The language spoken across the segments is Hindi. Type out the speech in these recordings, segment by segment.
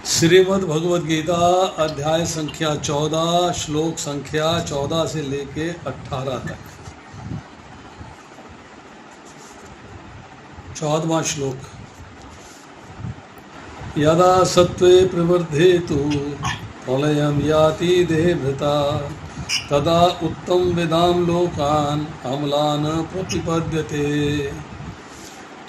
श्रीमद् भगवद गीता अध्याय संख्या 14 श्लोक संख्या 14 से लेके 18 तक। 14वां श्लोक। यदा सत्त्वे प्रवर्धेतु प्रलयं याति देहभृता तदा उत्तम विदाम लोकान अम्लान प्रतिपद्यते।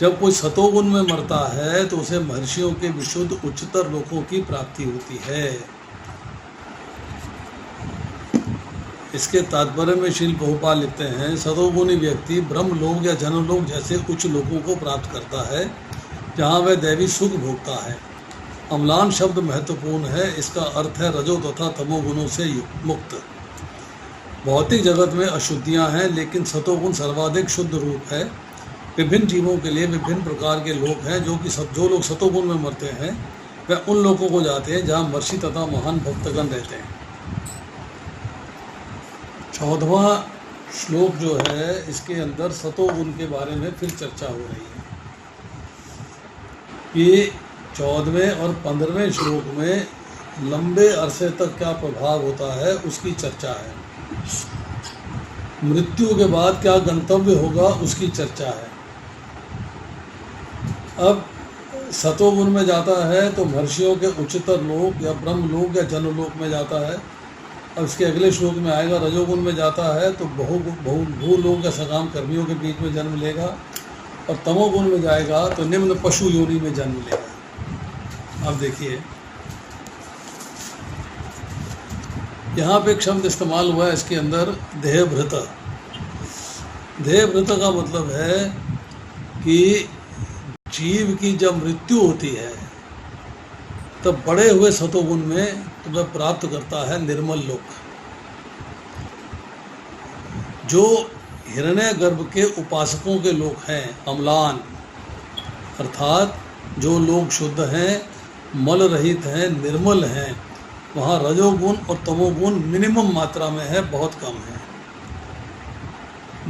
जब कोई सतोगुण में मरता है तो उसे महर्षियों के विशुद्ध उच्चतर लोकों की प्राप्ति होती है। इसके तात्पर्य में श्रील प्रभुपाद लिखते हैं, सतोगुणी व्यक्ति ब्रह्मलोक या जनलोक जैसे उच्च लोकों को प्राप्त करता है जहाँ वह दैवी सुख भोगता है। अम्लान शब्द महत्वपूर्ण है। इसका अर्थ है रजो तथा तमोगुणों से मुक्त। भौतिक जगत में अशुद्धियाँ हैं, लेकिन सतोगुण सर्वाधिक शुद्ध रूप है। विभिन्न जीवों के लिए विभिन्न प्रकार के लोग हैं। जो लोग सतोगुण में मरते हैं वह उन लोगों को जाते हैं जहाँ महर्षि तथा महान भक्तगण रहते हैं। 14वां श्लोक जो है इसके अंदर सतोगुण के बारे में फिर चर्चा हो रही है कि 14वें और 15वें श्लोक में लंबे अरसे तक क्या प्रभाव होता है उसकी चर्चा है। मृत्यु के बाद क्या गंतव्य होगा उसकी चर्चा है। अब सतोगुण में जाता है तो महर्षियों के उच्चतर लोक या ब्रह्मलोक या जनलोक में जाता है। अब इसके अगले श्लोक में आएगा रजोगुण में जाता है तो भूलोक या सकाम कर्मियों के बीच में जन्म लेगा, और तमोगुण में जाएगा तो निम्न पशु योनि में जन्म लेगा। अब देखिए यहाँ पे एक शब्द इस्तेमाल हुआ है इसके अंदर, देहभृत। देहभृत का मतलब है कि जीव की जब मृत्यु होती है तब बड़े हुए सतोगुण में तो वह प्राप्त करता है निर्मल लोक। जो हिरण्यगर्भ के उपासकों के लोग हैं अम्लान, अर्थात जो लोग शुद्ध हैं, मल रहित हैं, निर्मल हैं, वहाँ रजोगुण और तमोगुण मिनिमम मात्रा में है, बहुत कम है।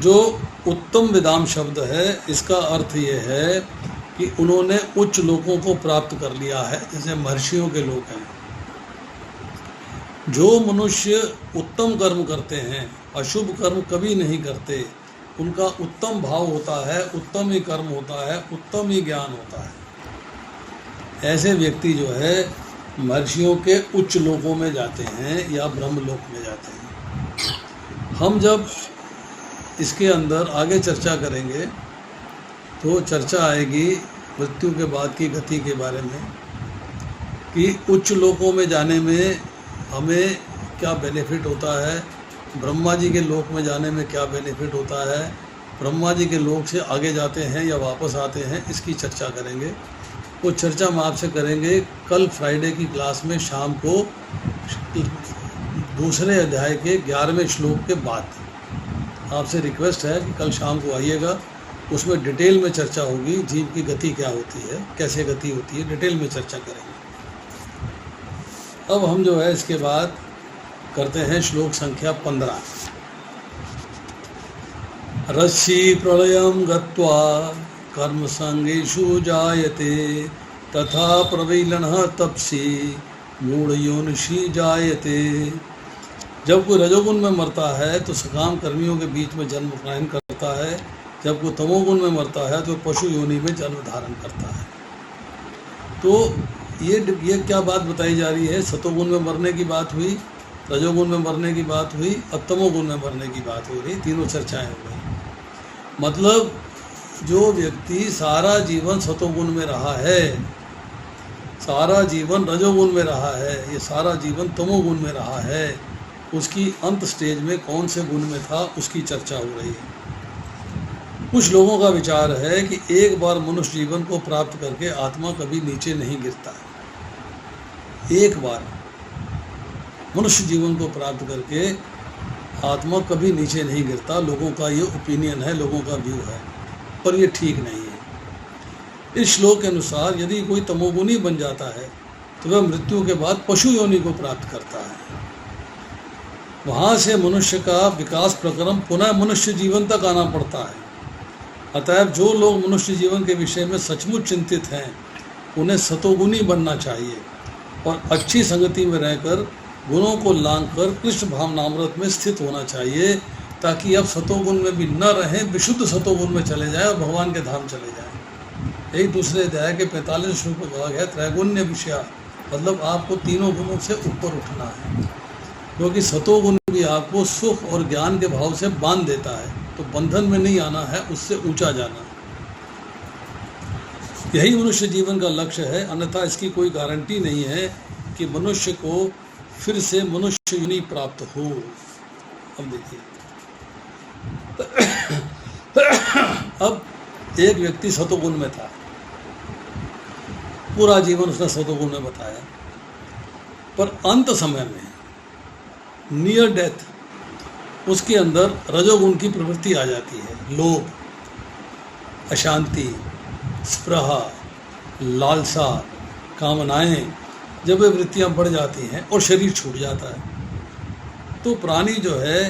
जो उत्तम विदाम शब्द है इसका अर्थ ये है कि उन्होंने उच्च लोकों को प्राप्त कर लिया है, जैसे महर्षियों के लोग हैं। जो मनुष्य उत्तम कर्म करते हैं, अशुभ कर्म कभी नहीं करते, उनका उत्तम भाव होता है, उत्तम ही कर्म होता है, उत्तम ही ज्ञान होता है। ऐसे व्यक्ति जो है महर्षियों के उच्च लोकों में जाते हैं या ब्रह्मलोक में जाते हैं। हम जब इसके अंदर आगे चर्चा करेंगे तो चर्चा आएगी मृत्यु के बाद की गति के बारे में, कि उच्च लोकों में जाने में हमें क्या बेनिफिट होता है, ब्रह्मा जी के लोक में जाने में क्या बेनिफिट होता है, ब्रह्मा जी के लोक से आगे जाते हैं या वापस आते हैं, इसकी चर्चा करेंगे। वो चर्चा हम आपसे करेंगे कल फ्राइडे की क्लास में शाम को दूसरे अध्याय के 11वें श्लोक के बाद। आपसे रिक्वेस्ट है कि कल शाम को आइएगा, उसमें डिटेल में चर्चा होगी। जीव की गति क्या होती है, कैसे गति होती है, डिटेल में चर्चा करेंगे। अब हम जो है इसके बाद करते हैं श्लोक संख्या 15। रस्सी प्रलयं गत्वा कर्म संगेषु जायते तथा प्रविलनः तपसी मूढ़योनिषि जायते। जब कोई रजोगुण में मरता है तो सकाम कर्मियों के बीच में जन्म ग्रहण करता है। जब कोई तमोगुण में मरता है तो पशु योनि में जन्म धारण करता है। तो ये क्या बात बताई जा रही है? सतोगुण में मरने की बात हुई, रजोगुण में मरने की बात हुई और तमोगुण में मरने की बात हो रही। तीनों चर्चाएं हो गई। मतलब जो व्यक्ति सारा जीवन सतोगुण में रहा है, सारा जीवन रजोगुण में रहा है, ये सारा जीवन तमोगुण में रहा है, उसकी अंत स्टेज में कौन से गुण में था उसकी चर्चा हो रही है। कुछ लोगों का विचार है कि एक बार मनुष्य जीवन को प्राप्त करके आत्मा कभी नीचे नहीं गिरता है। एक बार मनुष्य जीवन को प्राप्त करके आत्मा कभी नीचे नहीं गिरता। लोगों का ये ओपिनियन है, लोगों का व्यू है, पर ये ठीक नहीं है। इस श्लोक के अनुसार यदि कोई तमोगुणी बन जाता है तो वह मृत्यु के बाद पशु योनि को प्राप्त करता है। वहाँ से मनुष्य का विकास प्रक्रम पुनः मनुष्य जीवन तक आना पड़ता है। अतएव जो लोग मनुष्य जीवन के विषय में सचमुच चिंतित हैं उन्हें सतोगुणी बनना चाहिए। और अच्छी संगति में रहकर गुणों को लांघ कर कृष्ण भावनामृत में स्थित होना चाहिए, ताकि अब सतोगुण में भी न रहें, विशुद्ध सतोगुण में चले जाए और भगवान के धाम चले जाए। यही दूसरे अध्याय के 45 श्लोक में कहा गया त्रैगुण्य विषया, मतलब आपको तीनों गुणों से ऊपर उठना है, क्योंकि सतोगुण भी आपको सुख और ज्ञान के भाव से बांध देता है। तो बंधन में नहीं आना है, उससे ऊंचा जाना है। यही मनुष्य जीवन का लक्ष्य है, अन्यथा इसकी कोई गारंटी नहीं है कि मनुष्य को फिर से मनुष्य योनि प्राप्त हो। अब देखिए, अब एक व्यक्ति सतोगुण में था, पूरा जीवन उसने सतोगुण में बताया, पर अंत समय में नियर डेथ उसके अंदर रजोगुण की प्रवृत्ति आ जाती है। लोभ, अशांति, स्पृहा, लालसा, कामनाएं, जब ये वृत्तियां बढ़ जाती हैं और शरीर छूट जाता है, तो प्राणी जो है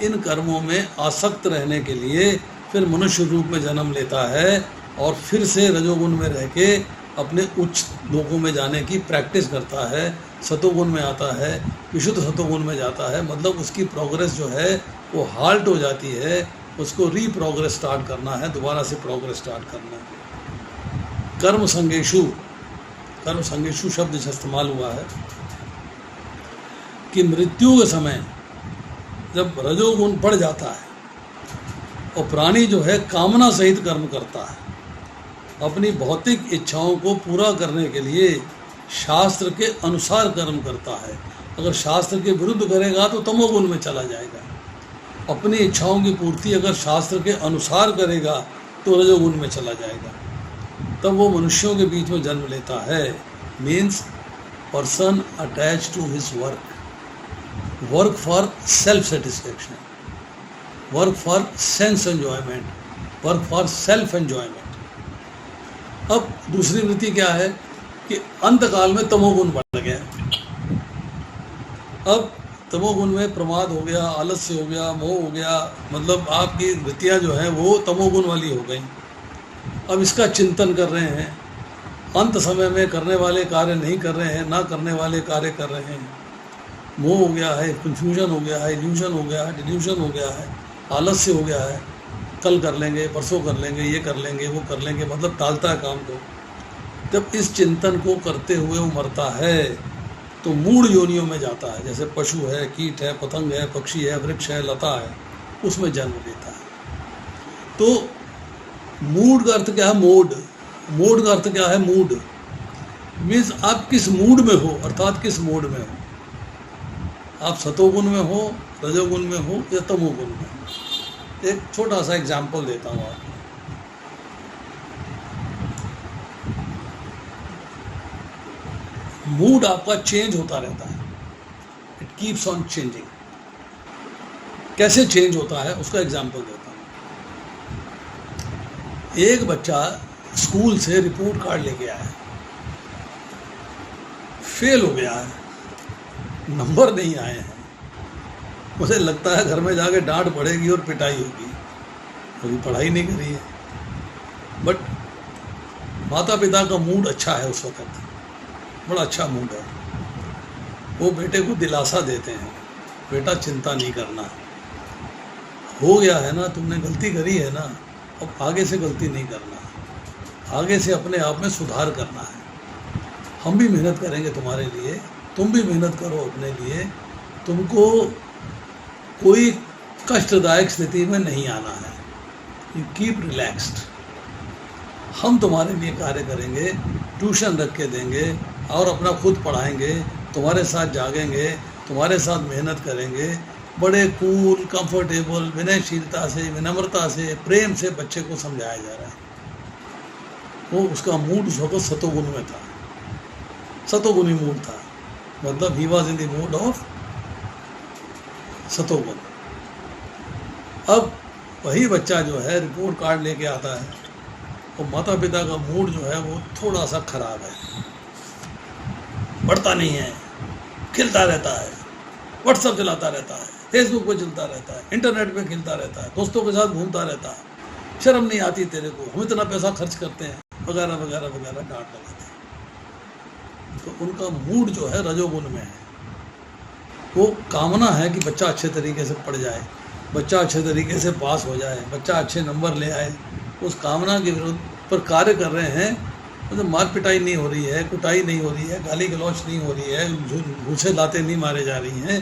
इन कर्मों में आसक्त रहने के लिए फिर मनुष्य रूप में जन्म लेता है और फिर से रजोगुण में रह के अपने उच्च लोकों में जाने की प्रैक्टिस करता है, सतोगुण में आता है, विशुद्ध सतोगुण में जाता है। मतलब उसकी प्रोग्रेस जो है वो हाल्ट हो जाती है, उसको रीप्रोग्रेस स्टार्ट करना है, दोबारा से प्रोग्रेस स्टार्ट करना है। कर्म संगेशु शब्द इस्तेमाल हुआ है कि मृत्यु के समय जब रजोगुण बढ़ जाता है और प्राणी जो है कामना सहित कर्म करता है, अपनी भौतिक इच्छाओं को पूरा करने के लिए शास्त्र के अनुसार कर्म करता है। अगर शास्त्र के विरुद्ध करेगा तो तमोगुण में चला जाएगा। अपनी इच्छाओं की पूर्ति अगर शास्त्र के अनुसार करेगा तो रजोगुण में चला जाएगा। तब वो मनुष्यों के बीच में जन्म लेता है। Means person attach to his work for self satisfaction, work for sense enjoyment, work for self enjoyment. अब दूसरी वृत्ति क्या है कि अंतकाल में तमोगुण बढ़ गया। अब तमोगुण में प्रमाद हो गया, आलस्य हो गया, मोह हो गया, मतलब आपकी वृत्तियां जो हैं वो तमोगुण वाली हो गई। अब इसका चिंतन कर रहे हैं, अंत समय में करने वाले कार्य नहीं कर रहे हैं, ना करने वाले कार्य कर रहे हैं। मोह हो गया है, कन्फ्यूजन हो गया है, इल्यूजन हो गया है, डिल्यूजन हो गया है, आलस्य हो गया है, कल कर लेंगे, परसों कर लेंगे, ये कर लेंगे, वो कर लेंगे, मतलब टालता है काम को। जब इस चिंतन को करते हुए वो मरता है तो मूढ़ योनियों में जाता है, जैसे पशु है, कीट है, पतंग है, पक्षी है, वृक्ष है, लता है, उसमें जन्म लेता है। तो मूड का अर्थ क्या है? मोड का अर्थ क्या है? मूड मीन्स आप किस मूड में हो, अर्थात किस मोड में हो। आप सतोगुण में हो, रजोगुण में हो या तमोगुण में हो। एक छोटा सा एग्जाम्पल देता हूँ आपको। मूड आपका चेंज होता रहता है, इट कीप्स ऑन चेंजिंग। कैसे चेंज होता है उसका एग्जाम्पल देता हूँ। एक बच्चा स्कूल से रिपोर्ट कार्ड लेके आया है, फेल हो गया है, नंबर नहीं आए हैं। मुझे लगता है घर में जाके डांट पड़ेगी और पिटाई होगी, क्योंकि पढ़ाई नहीं करी है। बट माता पिता का मूड अच्छा है, उस वक्त बड़ा अच्छा मूड है। वो बेटे को दिलासा देते हैं, बेटा चिंता नहीं करना, हो गया है ना, तुमने गलती करी है ना, अब आगे से गलती नहीं करना, आगे से अपने आप में सुधार करना है। हम भी मेहनत करेंगे तुम्हारे लिए, तुम भी मेहनत करो अपने लिए, तुमको कोई कष्टदायक स्थिति में नहीं आना है। यू कीप रिलैक्स्ड, हम तुम्हारे लिए कार्य करेंगे, ट्यूशन रख के देंगे और अपना खुद पढ़ाएंगे, तुम्हारे साथ जागेंगे, तुम्हारे साथ मेहनत करेंगे। बड़े कूल, कंफर्टेबल, विनयशीलता से, विनम्रता से, प्रेम से बच्चे को समझाया जा रहा है। वो उसका मूड उस वक्त सतोगुण में था, सतोगुणी मूड था, मतलब he was in the mood of सतोगुण। अब वही बच्चा जो है रिपोर्ट कार्ड लेके आता है और माता पिता का मूड जो है वो थोड़ा सा खराब है, बढ़ता नहीं है, खिलता रहता है, व्हाट्सएप चलाता रहता है, फेसबुक पे चलता रहता है, इंटरनेट पे खेलता रहता है, दोस्तों के साथ घूमता रहता है, शर्म नहीं आती तेरे को, हम इतना पैसा खर्च करते हैं, वगैरह वगैरह वगैरह, डांट लगाते हैं। तो उनका मूड जो है रजोगुण में है। वो कामना है कि बच्चा अच्छे तरीके से पढ़ जाए, बच्चा अच्छे तरीके से पास हो जाए, बच्चा अच्छे नंबर ले आए। उस कामना के विरुद्ध पर कार्य कर रहे हैं। मतलब मार पिटाई नहीं हो रही है, कुटाई नहीं हो रही है, गाली गलौच नहीं हो रही है, घूसे लाते नहीं मारे जा रही हैं,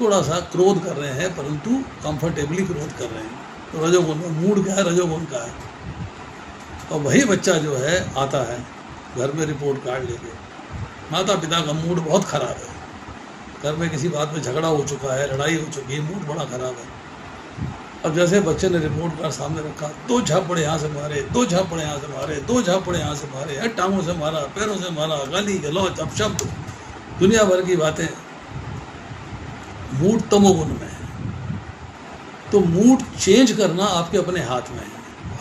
थोड़ा सा क्रोध कर रहे हैं परंतु कंफर्टेबली क्रोध कर रहे हैं। तो रजोगुण में मूड क्या है, रजोगुण का है। और वही बच्चा जो है आता है घर में रिपोर्ट कार्ड लेके, माता पिता का मूड बहुत ख़राब है, घर में किसी बात पे झगड़ा हो चुका है, लड़ाई हो चुकी है, मूड बड़ा ख़राब है। अब जैसे बच्चे ने रिपोर्ट कार्ड सामने रखा, 2 झापड़े यहाँ से मारे, 2 झापड़े यहाँ से मारे, 2 झापड़े यहाँ से मारे, टांगों से मारा, पैरों से मारा, गाली गलौच अपशब्द, दुनिया भर की बातें। मूड तमोगुण में है। तो मूड चेंज करना आपके अपने हाथ में है।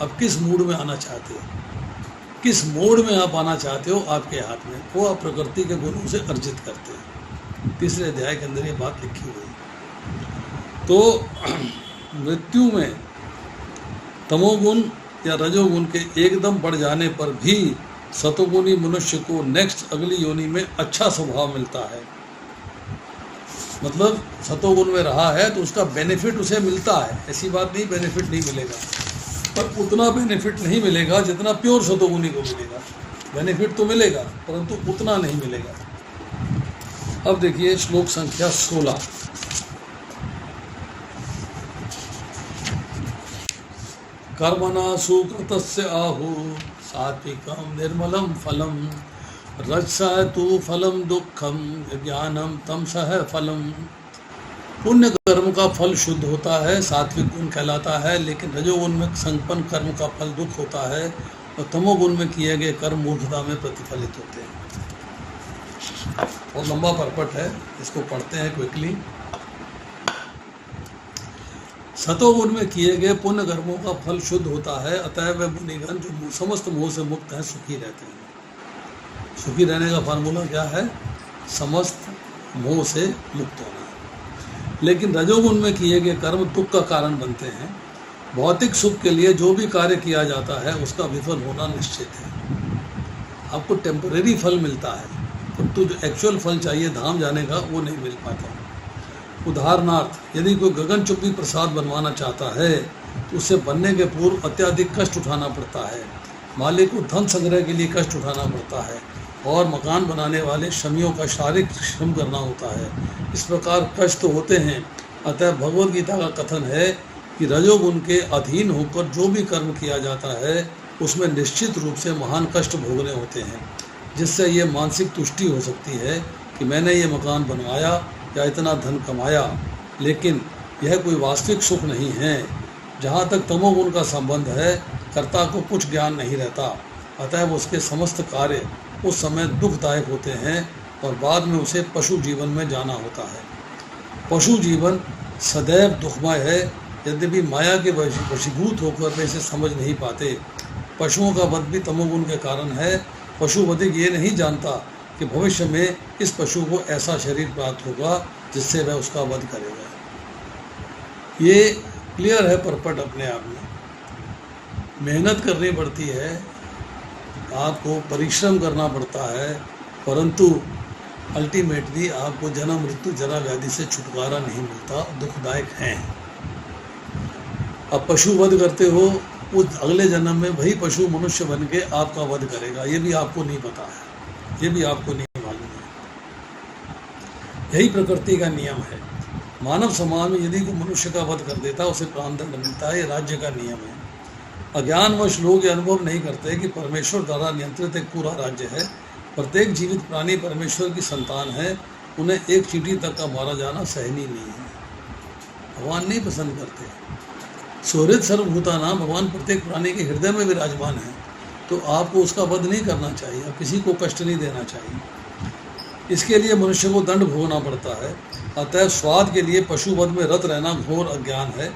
आप किस मूड में आना चाहते हो, किस मोड में आप आना चाहते हो, आपके हाथ में। वो आप प्रकृति के गुणों से अर्जित करते हैं। तीसरे अध्याय के अंदर ये बात लिखी हुई है। तो मृत्यु में तमोगुण या रजोगुण के एकदम बढ़ जाने पर भी सतोगुणी मनुष्य को नेक्स्ट अगली योनि में अच्छा स्वभाव मिलता है। मतलब सतोगुण में रहा है तो उसका बेनिफिट उसे मिलता है, ऐसी बात नहीं बेनिफिट नहीं मिलेगा, पर उतना बेनिफिट नहीं मिलेगा जितना प्योर सतोगुणी को मिलेगा। बेनिफिट तो मिलेगा परंतु उतना नहीं मिलेगा। अब देखिए श्लोक संख्या 16। कर्मणा सुकृतस्य आहु सात्विकं निर्मलं फलम रजसः तु फलम दुःखम ज्ञानम तमसः फलम। पुण्य कर्म का फल शुद्ध होता है, सात्विक गुण कहलाता है, लेकिन रजोगुण में संपन्न कर्म का फल दुख होता है और तमोगुण में किए गए कर्म मूर्खता में प्रतिफलित होते हैं। बहुत लंबा परपट है, इसको पढ़ते हैं क्विकली। सतोगुण में किए गए पुण्य कर्मों का फल शुद्ध होता है, अतः वे मुनिगण जो समस्त मोह से मुक्त हैं सुखी रहते हैं। सुखी रहने का फार्मूला क्या है? समस्त मोह से मुक्त होना। लेकिन रजोगुण में किए गए कर्म दुख का कारण बनते हैं। भौतिक सुख के लिए जो भी कार्य किया जाता है उसका विफल होना निश्चित है। आपको टेम्परेरी फल मिलता है, परंतु जो एक्चुअल फल चाहिए धाम जाने का वो नहीं मिल पाता। उदाहरणार्थ, यदि कोई गगनचुंबी प्रसाद बनवाना चाहता है तो उससे बनने के पूर्व अत्यधिक कष्ट उठाना पड़ता है, मालिक को धन संग्रह के लिए कष्ट उठाना पड़ता है और मकान बनाने वाले श्रमियों का शारीरिक श्रम करना होता है। इस प्रकार कष्ट तो होते हैं। अतः भगवद गीता का कथन है कि रजोगुण के अधीन होकर जो भी कर्म किया जाता है उसमें निश्चित रूप से महान कष्ट भोगने होते हैं, जिससे ये मानसिक तुष्टि हो सकती है कि मैंने ये मकान बनवाया या इतना धन कमाया, लेकिन यह कोई वास्तविक सुख नहीं है। जहाँ तक तमोगुण का संबंध है, कर्ता को कुछ ज्ञान नहीं रहता, अतः वो उसके समस्त कार्य उस समय दुखदायक होते हैं और बाद में उसे पशु जीवन में जाना होता है। पशु जीवन सदैव दुखमय है, यद्यपि माया के वशीभूत होकर वे इसे समझ नहीं पाते। पशुओं का वध भी तमोगुण के कारण है। पशुवधिक ये नहीं जानता कि भविष्य में इस पशु को ऐसा शरीर प्राप्त होगा जिससे वह उसका वध करेगा। ये क्लियर है परपट अपने आप में। मेहनत करनी पड़ती है, आपको परिश्रम करना पड़ता है, परंतु अल्टीमेटली आपको जन्म मृत्यु जरा व्याधि से छुटकारा नहीं मिलता, दुखदायक है। अब पशु वध करते हो, उस अगले जन्म में वही पशु मनुष्य बन के आपका वध करेगा, ये भी आपको नहीं पता है, ये भी आपको नहीं मालूम है। यही प्रकृति का नियम है। मानव समाज में यदि कोई मनुष्य का वध कर देता उसे प्राणदंड मिलता है, ये राज्य का नियम है। अज्ञानवश लोग ये अनुभव नहीं करते कि परमेश्वर द्वारा नियंत्रित एक पूरा राज्य है। प्रत्येक जीवित प्राणी परमेश्वर की संतान है, उन्हें एक चींटी तक का मारा जाना सहनीय नहीं है। भगवान नहीं पसंद करते। सुहृद सर्वभूतानां, भगवान प्रत्येक प्राणी के हृदय में विराजमान है, तो आपको उसका वध नहीं करना चाहिए, किसी को कष्ट नहीं देना चाहिए। इसके लिए मनुष्य को दंड भोगना पड़ता है। अतः स्वाद के लिए पशु वध में रत रहना घोर अज्ञान है।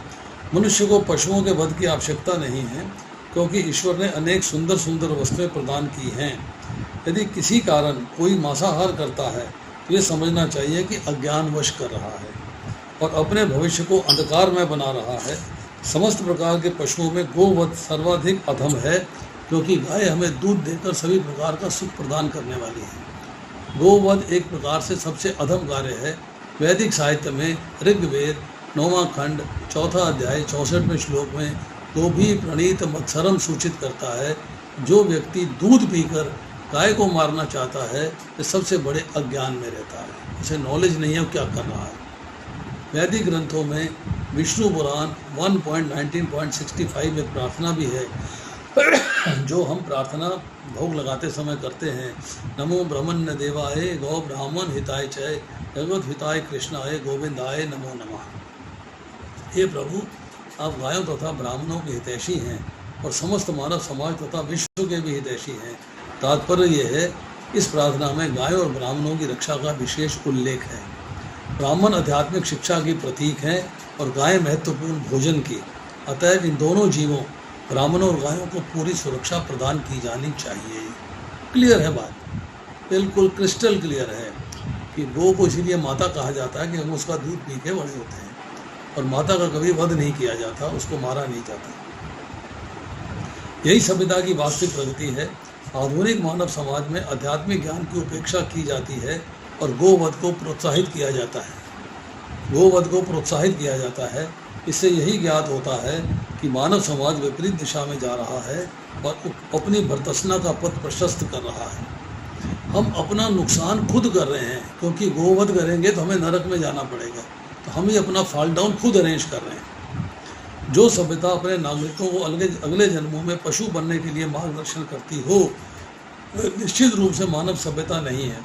मनुष्य को पशुओं के वध की आवश्यकता नहीं है, क्योंकि ईश्वर ने अनेक सुंदर सुंदर वस्तुएं प्रदान की हैं। यदि किसी कारण कोई मांसाहार करता है तो ये समझना चाहिए कि अज्ञानवश कर रहा है और अपने भविष्य को अंधकार में बना रहा है। समस्त प्रकार के पशुओं में गोवध सर्वाधिक अधम है, क्योंकि गाय हमें दूध देकर सभी प्रकार का सुख प्रदान करने वाली है। गोवध एक प्रकार से सबसे अधम कार्य है। वैदिक साहित्य में ऋग्वेद 9वां खंड 4था अध्याय 64वें श्लोक में गोभी प्रणीत मत्सरम सूचित करता है। जो व्यक्ति दूध पीकर गाय को मारना चाहता है वह सबसे बड़े अज्ञान में रहता है, उसे नॉलेज नहीं है वो क्या कर रहा है। वैदिक ग्रंथों में विष्णु पुराण 1.19.65 में प्रार्थना भी है जो हम प्रार्थना भोग लगाते समय करते हैं। नमो ब्रह्मण्य देवाय गौ ब्राह्मण हिताय चय जगत हिताय कृष्णाय गोविंदाय नमो नमः। हे प्रभु, आप गायों तथा ब्राह्मणों के हितैषी हैं और समस्त मानव समाज तथा विश्व के भी हितैषी हैं। तात्पर्य यह है, इस प्रार्थना में गायों और ब्राह्मणों की रक्षा का विशेष उल्लेख है। ब्राह्मण आध्यात्मिक शिक्षा की प्रतीक हैं और गाय महत्वपूर्ण भोजन की। अतएव इन दोनों जीवों ब्राह्मणों और गायों को पूरी सुरक्षा प्रदान की जानी चाहिए। क्लियर है बात, बिल्कुल क्रिस्टल क्लियर है कि गौ को इसीलिए माता कहा जाता है कि हम उसका दूध पी के बड़े होते हैं और माता का कभी वध नहीं किया जाता, उसको मारा नहीं जाता। यही सभ्यता की वास्तविक प्रगति है। आधुनिक मानव समाज में आध्यात्मिक ज्ञान की उपेक्षा की जाती है और गोवध को प्रोत्साहित किया जाता है। गोवध को प्रोत्साहित किया जाता है। इससे यही ज्ञात होता है कि मानव समाज विपरीत दिशा में जा रहा है और अपनी भर्त्सना का पथ प्रशस्त कर रहा है। हम अपना नुकसान खुद कर रहे हैं, क्योंकि गोवध करेंगे तो हमें नरक में जाना पड़ेगा, तो हम ही अपना फॉल डाउन खुद अरेंज कर रहे हैं। जो सभ्यता अपने नागरिकों को अगले जन्मों में पशु बनने के लिए मार्गदर्शन करती हो, निश्चित रूप से मानव सभ्यता नहीं है।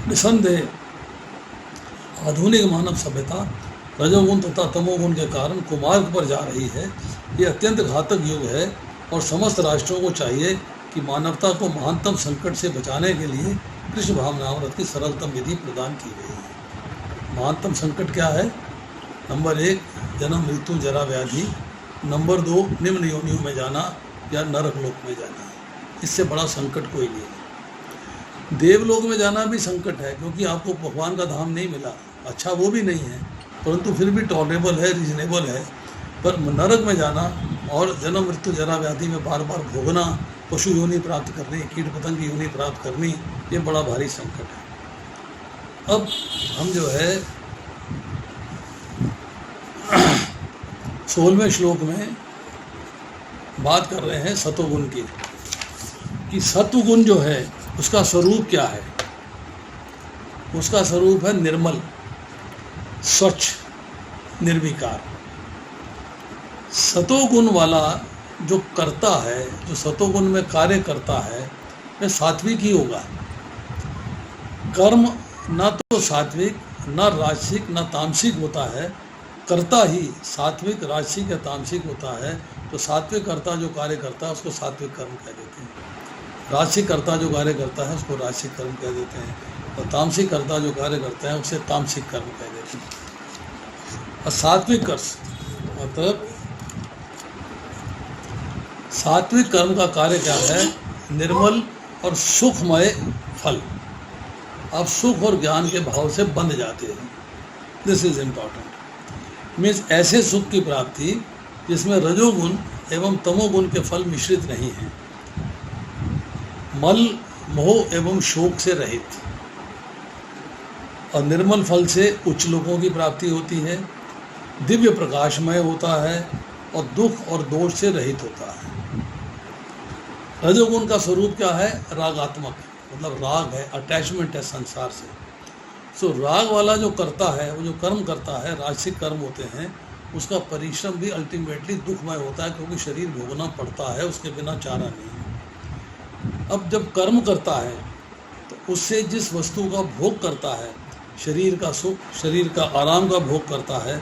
निसंदेह आधुनिक मानव सभ्यता रजोगुण तथा तमोगुण के कारण कुमार्ग पर जा रही है। ये अत्यंत घातक युग है और समस्त राष्ट्रों को चाहिए कि मानवता को महानतम संकट से बचाने के लिए कृष्ण भावनामृत की सरलतम विधि प्रदान की गई है। महानतम संकट क्या है? नंबर 1 जन्म मृत्यु जरा व्याधि, नंबर 2 निम्न योनियों में जाना या नरक लोक में जाना। इससे बड़ा संकट कोई नहीं है। देवलोक में जाना भी संकट है, क्योंकि आपको भगवान का धाम नहीं मिला, अच्छा वो भी नहीं है, परंतु फिर भी टॉलरेबल है, रीजनेबल है। पर नरक में जाना और जन्म मृत्यु जरा व्याधि में बार बार भोगना, पशु योनि प्राप्त करनी, कीट पतंग की योनि प्राप्त करनी, ये बड़ा भारी संकट है। अब हम जो है 16वें श्लोक में बात कर रहे हैं सतोगुण की, कि सत्वगुण जो है उसका स्वरूप क्या है। उसका स्वरूप है निर्मल, स्वच्छ, निर्विकार। सतोगुण वाला जो करता है, जो सतोगुण में कार्य करता है, वह सात्विक ही होगा। कर्म ना तो सात्विक, ना राजसिक, ना तामसिक होता है, कर्ता ही सात्विक, राजसिक या तामसिक होता है। तो सात्विक कर्ता जो कार्य करता है उसको सात्विक कर्म कह देते हैं, राजसिक कर्ता जो कार्य करता है उसको राजसिक कर्म कह देते हैं, और तामसिक कर्ता जो कार्य करता है उसे तामसिक कर्म कह देते हैं। और सात्विक कर्म मतलब सात्विक कर्म का कार्य क्या है? निर्मल और सुखमय फल। आप सुख और ज्ञान के भाव से बंध जाते हैं। This is important. मीन्स ऐसे सुख की प्राप्ति जिसमें रजोगुण एवं तमोगुण के फल मिश्रित नहीं हैं, मल मोह एवं शोक से रहित, और निर्मल फल से उच्च लोकों की प्राप्ति होती है, दिव्य प्रकाशमय होता है और दुख और दोष से रहित होता है। रजोगुण का स्वरूप क्या है? रागात्मक, मतलब राग है, अटैचमेंट है संसार से। सो राग वाला जो करता है, वो जो कर्म करता है, राजसिक कर्म होते हैं, उसका परिश्रम भी अल्टीमेटली दुखमय होता है, क्योंकि शरीर भोगना पड़ता है, उसके बिना चारा नहीं है। अब जब कर्म करता है तो उससे जिस वस्तु का भोग करता है, शरीर का सुख, शरीर का आराम का भोग करता है,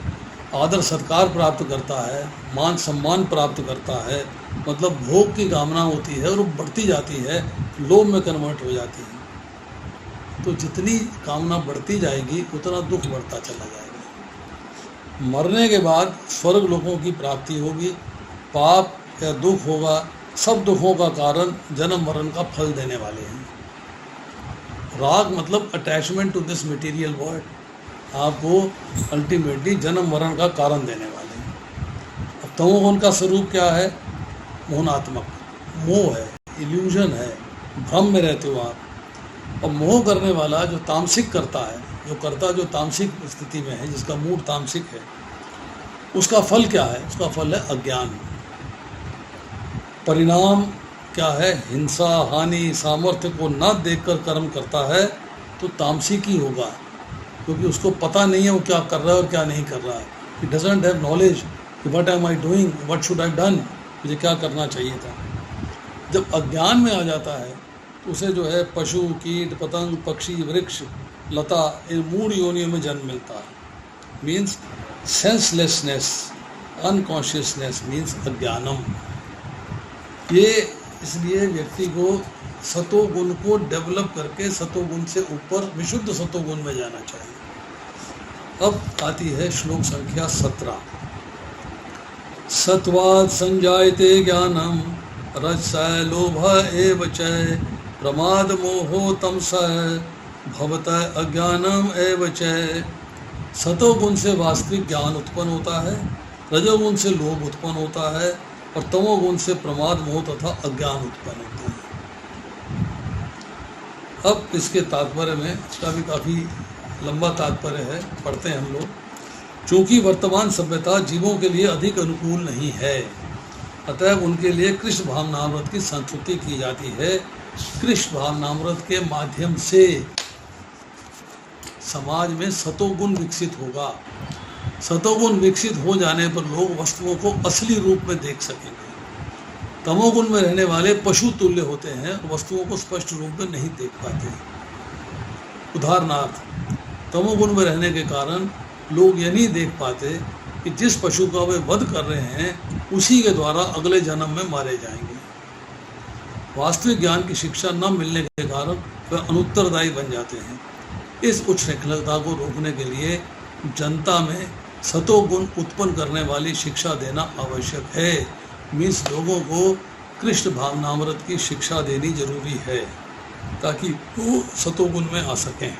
आदर सत्कार प्राप्त करता है, मान सम्मान प्राप्त करता है, मतलब भोग की कामना होती है और वो बढ़ती जाती है, लोभ में कन्वर्ट हो जाती है। तो जितनी कामना बढ़ती जाएगी उतना दुख बढ़ता चला जाएगा। मरने के बाद स्वर्ग लोकों की प्राप्ति होगी, पाप या दुख होगा, सब दुखों का कारण जन्म मरण का फल देने वाले हैं। राग मतलब attachment to this material world, आपको अल्टीमेटली जन्म मरण का कारण देने वाले हैं। अब तमोगुण का स्वरूप क्या है? मोहनात्मक, मोह है, इल्यूजन है, भ्रम में रहते हो आप। और मोह करने वाला जो तामसिक करता है, जो तामसिक स्थिति में है, जिसका मूड तामसिक है, उसका फल क्या है? उसका फल है अज्ञान। परिणाम क्या है? हिंसा, हानि, सामर्थ्य को न देखकर कर्म करता है तो तामसिक ही होगा, क्योंकि उसको पता नहीं है वो क्या कर रहा है और क्या नहीं कर रहा है। He doesn't have knowledge कि what am I doing, what should I done, मुझे क्या करना चाहिए था। जब अज्ञान में आ जाता है तो उसे जो है पशु, कीट, पतंग, पक्षी, वृक्ष, लता, इन मूढ़ योनियों में जन्म मिलता है। मीन्स सेंसलेसनेस, अनकॉन्शियसनेस मीन्स अज्ञानम। ये इसलिए व्यक्ति को सतोगुण को डेवलप करके सतोगुण से ऊपर विशुद्ध सतोगुण में जाना चाहिए। अब आती है श्लोक संख्या 17। सत्वात् संजायते ज्ञानम रजसः लोभ एव च प्रमाद मोहो तमसः भवतः अज्ञानम एव च। सतोगुण से वास्तविक ज्ञान उत्पन्न होता है, रजोगुण से लोभ उत्पन्न होता है और तमोगुण से प्रमाद, मोह तथा अज्ञान उत्पन्न होते हैं। अब इसके तात्पर्य में, इसका भी काफ़ी लंबा तात्पर्य है, पढ़ते हैं हम लोग। चूँकि वर्तमान सभ्यता जीवों के लिए अधिक अनुकूल नहीं है, अतः उनके लिए कृष्ण भावनामृत की संस्तुति की जाती है। कृष्ण भावनामृत के माध्यम से समाज में सतोगुण विकसित होगा। सतोगुण विकसित हो जाने पर लोग वस्तुओं को असली रूप में देख सकेंगे। तमोगुण में रहने वाले पशु तुल्य होते हैं और वस्तुओं को स्पष्ट रूप में नहीं देख पाते। उदाहरणार्थ, तमोगुण में रहने के कारण लोग यह नहीं देख पाते कि जिस पशु का वे वध कर रहे हैं उसी के द्वारा अगले जन्म में मारे जाएंगे। वास्तविक ज्ञान की शिक्षा न मिलने के कारण वे अनुत्तरदायी बन जाते हैं। इस उच्छृंखलता को रोकने के लिए जनता में सतोगुण उत्पन्न करने वाली शिक्षा देना आवश्यक है। मीन्स लोगों को कृष्ण भावनामृत की शिक्षा देनी जरूरी है ताकि वो सतोगुण में आ सकें।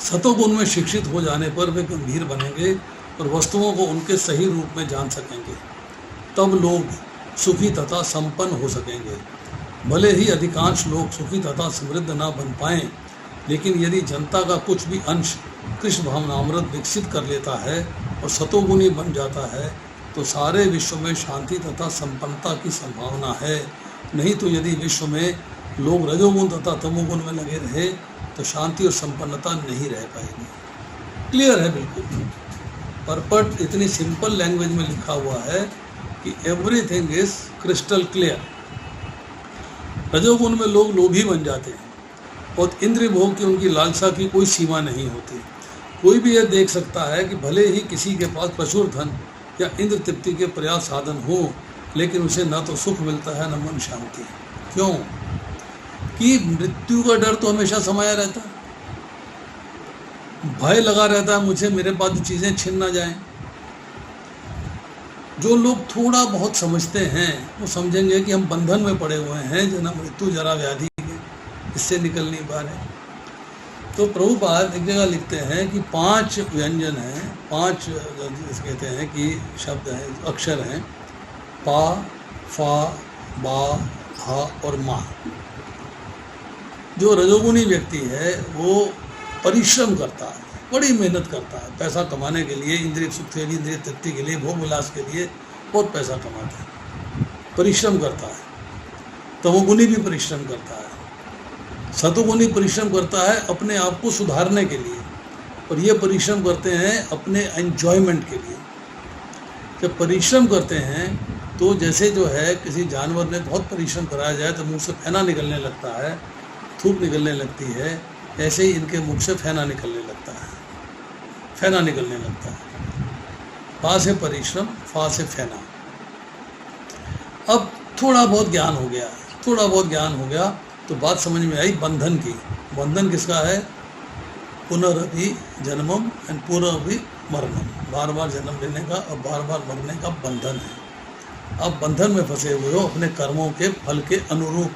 सतोगुण में शिक्षित हो जाने पर वे गंभीर बनेंगे और वस्तुओं को उनके सही रूप में जान सकेंगे। तब लोग सुखी तथा संपन्न हो सकेंगे। भले ही अधिकांश लोग सुखी तथा समृद्ध ना बन पाएं, लेकिन यदि जनता का कुछ भी अंश कृष्ण भावनामृत विकसित कर लेता है और सतोगुणी बन जाता है तो सारे विश्व में शांति तथा संपन्नता की संभावना है। नहीं तो यदि विश्व में लोग रजोगुण तथा तमोगुण में लगे रहे तो शांति और संपन्नता नहीं रह पाएगी। क्लियर है बिल्कुल। परपट इतनी सिंपल लैंग्वेज में लिखा हुआ है कि एवरीथिंग इज क्रिस्टल क्लियर। रजोगुण में लोग लोभी बन जाते हैं और इंद्रिय भोग की उनकी लालसा की कोई सीमा नहीं होती। कोई भी यह देख सकता है कि भले ही किसी के पास प्रचुर धन या इंद्र तृप्ति के पर्याप्त साधन हो, लेकिन उसे न तो सुख मिलता है न मन शांति। क्यों? कि मृत्यु का डर तो हमेशा समाया रहता है, भय लगा रहता है मुझे मेरे पास चीज़ें छिन ना जाएं। जो लोग थोड़ा बहुत समझते हैं वो समझेंगे कि हम बंधन में पड़े हुए हैं, जन्म मृत्यु जरा व्याधि, इससे निकल नहीं पा रहे। तो प्रभुपाद एक जगह लिखते हैं कि 5 व्यंजन हैं, 5 कहते हैं कि शब्द हैं, अक्षर हैं, पा, फा, बा, हा और मा। जो रजोगुणी व्यक्ति है वो परिश्रम करता है, बड़ी मेहनत करता है पैसा कमाने के लिए, इंद्रिय सुख के लिए, इंद्रिय तृप्ति के लिए, भोग विलास के लिए बहुत पैसा कमाता है, परिश्रम करता है। तमोगुणी भी परिश्रम करता है, सतोगुणी परिश्रम करता है अपने आप को सुधारने के लिए, और ये परिश्रम करते हैं अपने एंजॉयमेंट के लिए। जब परिश्रम करते हैं तो जैसे जो है किसी जानवर ने बहुत परिश्रम कराया जाए तो मुंह से फेना निकलने लगता है, थूक निकलने लगती है, ऐसे ही इनके मुख से फेना निकलने लगता है, फेना निकलने लगता है। पा से परिश्रम, फा से फेना। अब थोड़ा बहुत ज्ञान हो गया, थोड़ा बहुत ज्ञान हो गया तो बात समझ में आई बंधन की। बंधन किसका है? पुनरअपि जन्मम एंड पुनरअपि मरणम, बार बार जन्म लेने का और बार बार मरने का बंधन है। अब बंधन में फंसे हुए हो अपने कर्मों के फल के अनुरूप,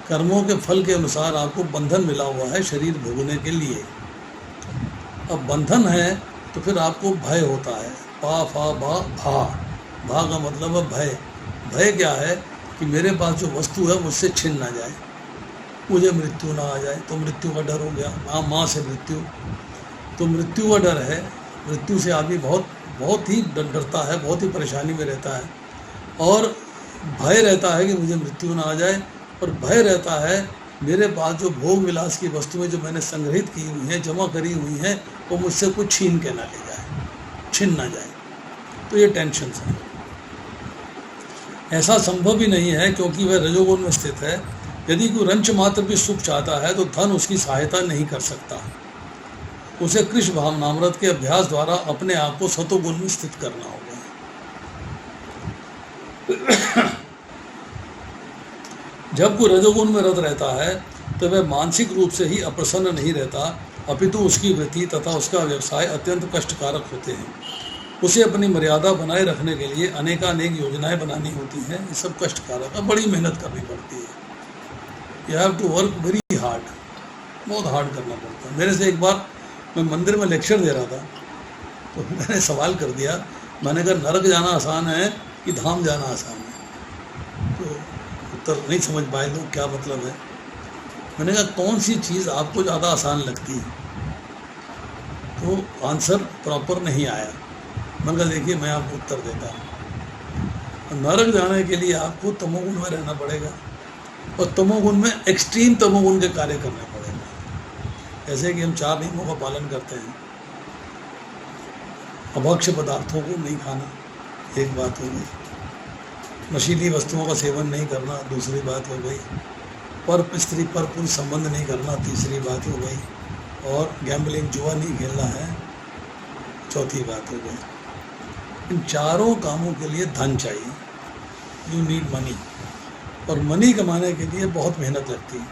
कर्मों के फल के अनुसार आपको बंधन मिला हुआ है शरीर भोगने के लिए। अब बंधन है तो फिर आपको भय होता है, पा फा बा भा। भा का मतलब है भय। भय क्या है? कि मेरे पास जो वस्तु है मुझसे छिन ना जाए, मुझे मृत्यु ना आ जाए, तो मृत्यु का डर हो गया। माँ से मृत्यु, तो मृत्यु का डर है। मृत्यु से आदमी बहुत ही डरता है, बहुत ही परेशानी में रहता है, और भय रहता है कि मुझे मृत्यु ना आ जाए, और भय रहता है मेरे पास जो भोग विलास की वस्तुएं जो मैंने संग्रहित की हुई हैं, जमा करी हुई हैं, वो मुझसे कुछ छीन के ना ले जाए, छिन ना जाए। तो ये टेंशन है। ऐसा संभव ही नहीं है, क्योंकि वह रजोगुण में स्थित है। यदि कोई रंच मात्र भी सुख चाहता है तो धन उसकी सहायता नहीं कर सकता। उसे कृष्ण भावनामृत के अभ्यास द्वारा अपने आप को सतोगुण में स्थित करना होगा। जब कोई रजोगुण में रत रहता है तो वह मानसिक रूप से ही अप्रसन्न नहीं रहता, अपितु उसकी वृत्ति तथा उसका व्यवसाय अत्यंत कष्टकारक होते हैं। उसे अपनी मर्यादा बनाए रखने के लिए अनेकानेक योजनाएं बनानी होती हैं। ये सब कष्टकारक है, बड़ी मेहनत करनी पड़ती है। You have to work very hard, बहुत हार्ड करना पड़ता है। मेरे से एक बार मैं मंदिर में लेक्चर दे रहा था, तो मैंने सवाल कर दिया, मैंने कहा नरक जाना आसान है कि धाम जाना आसान है? तो उत्तर नहीं समझ पाए लोग, क्या मतलब है। मैंने कहा कौन सी चीज़ आपको ज़्यादा आसान लगती है? तो आंसर प्रॉपर नहीं आया। मैंने कहा देखिए मैं आपको उत्तर देता हूँ। नरक जाने के लिए आपको तमोगुण में रहना पड़ेगा, और तमोगुण में एक्सट्रीम तमोगुण के कार्य करने पड़ेगा। जैसे कि हम 4 नियमों का पालन करते हैं। अभक्ष्य पदार्थों को नहीं खाना, एक बात हो गई। नशीली वस्तुओं का सेवन नहीं करना, दूसरी बात हो गई। पर स्त्री पर पुरुष संबंध नहीं करना, तीसरी बात हो गई। और गैम्बलिंग, जुआ नहीं खेलना है, चौथी बात हो गई। इन चारों कामों के लिए धन चाहिए, यू नीड मनी। और मनी कमाने के लिए बहुत मेहनत लगती है,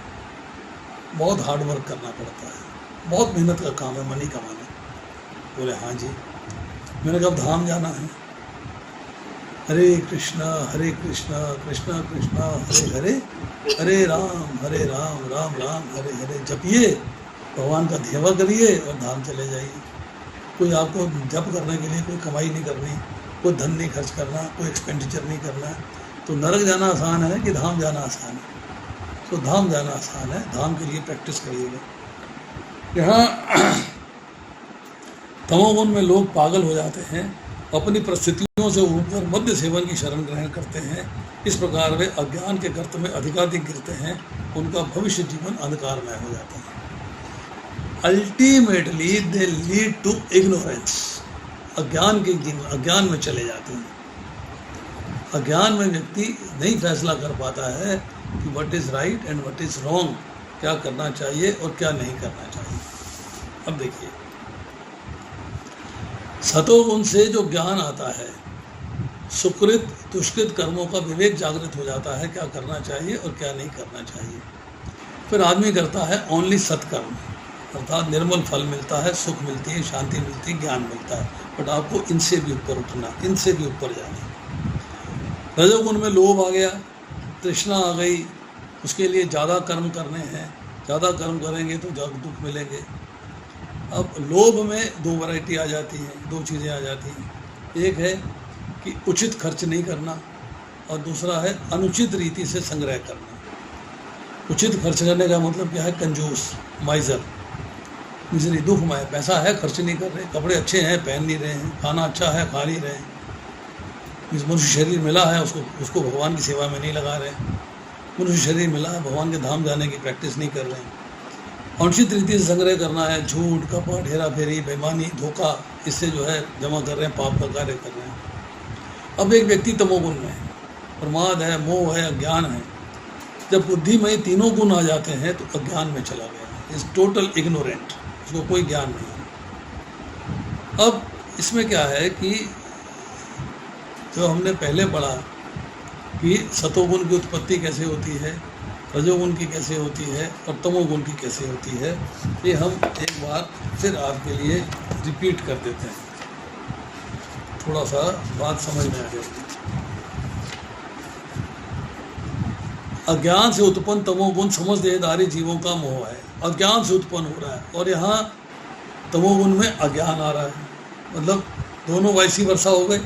बहुत हार्ड वर्क करना पड़ता है, बहुत मेहनत का काम है मनी कमाना। बोले हाँ जी। मैंने कहा धाम जाना है, हरे कृष्णा कृष्णा कृष्णा हरे हरे, हरे राम राम राम हरे हरे जपिए, भगवान का ध्येय करिए और धाम चले जाइए। कोई आपको जप करने के लिए कोई कमाई नहीं करनी, कोई धन नहीं खर्च करना, कोई एक्सपेंडिचर नहीं करना। तो नरक जाना आसान है कि धाम जाना आसान है? तो धाम जाना आसान है, धाम के लिए प्रैक्टिस करिएगा। यहाँ तमोगुण में लोग पागल हो जाते हैं, अपनी परिस्थितियों से ऊपर मध्य सेवन की शरण ग्रहण करते हैं। इस प्रकार वे अज्ञान के गर्त में अधिकाधिक गिरते हैं, उनका भविष्य जीवन अंधकारमय हो जाता है। Ultimately they lead to ignorance, अज्ञान में चले जाते हैं। अज्ञान में व्यक्ति नहीं फैसला कर पाता है कि what is right and what is wrong, क्या करना चाहिए और क्या नहीं करना चाहिए। अब देखिए, सतोगुण से जो ज्ञान आता है, सुकृत दुष्कृत कर्मों का विवेक जागृत हो जाता है, क्या करना चाहिए और क्या नहीं करना चाहिए। फिर आदमी करता है ओनली सत्कर्म, अर्थात निर्मल फल मिलता है, सुख मिलती है, शांति मिलती है, ज्ञान मिलता है। बट आपको इनसे भी ऊपर उठना, इनसे भी ऊपर जाना। रजोगुण में लोभ आ गया, तृष्णा आ गई, उसके लिए ज़्यादा कर्म करने हैं, ज़्यादा कर्म करेंगे तो ज़्यादा दुख मिलेंगे। अब लोभ में 2 वैरायटी आ जाती हैं, 2 चीज़ें आ जाती हैं। एक है कि उचित खर्च नहीं करना, और दूसरा है अनुचित रीति से संग्रह करना। उचित खर्च करने का मतलब क्या है? कंजूस, माइजर, मिजरी, दुखमय। पैसा है, खर्च नहीं कर रहे, कपड़े अच्छे हैं, पहन नहीं रहे हैं, खाना अच्छा है, खा नहीं रहे हैं। जिस मनुष्य शरीर मिला है उसको भगवान की सेवा में नहीं लगा रहे। मनुष्य शरीर मिला है, भगवान के धाम जाने की प्रैक्टिस नहीं कर रहे हैं। अनुचित रीति से संग्रह करना है, झूठ, कपट, हेरा फेरी, बेईमानी, धोखा, इससे जो है जमा कर रहे हैं, पाप का कार्य कर रहे हैं। अब एक व्यक्ति तमोगुण में है, प्रमाद है, मोह है, अज्ञान है। जब बुद्धि में तीनों गुण आ जाते हैं तो अज्ञान में चला गया, इज टोटल इग्नोरेंट, उसको कोई ज्ञान नहीं है। अब इसमें क्या है कि जो हमने पहले पढ़ा कि सतोगुण की उत्पत्ति कैसे होती है, रजोगुण की कैसे होती है और तमोगुण की कैसे होती है, ये हम एक बार फिर आपके लिए रिपीट कर देते हैं, थोड़ा सा बात समझ में आ जाएगी। अज्ञान से उत्पन्न तमोगुण समझ देहधारी जीवों का मोह है, अज्ञान से उत्पन्न हो रहा है, और यहाँ तमोगुण में अज्ञान आ रहा है, मतलब दोनों वाइसी वर्षा हो गए।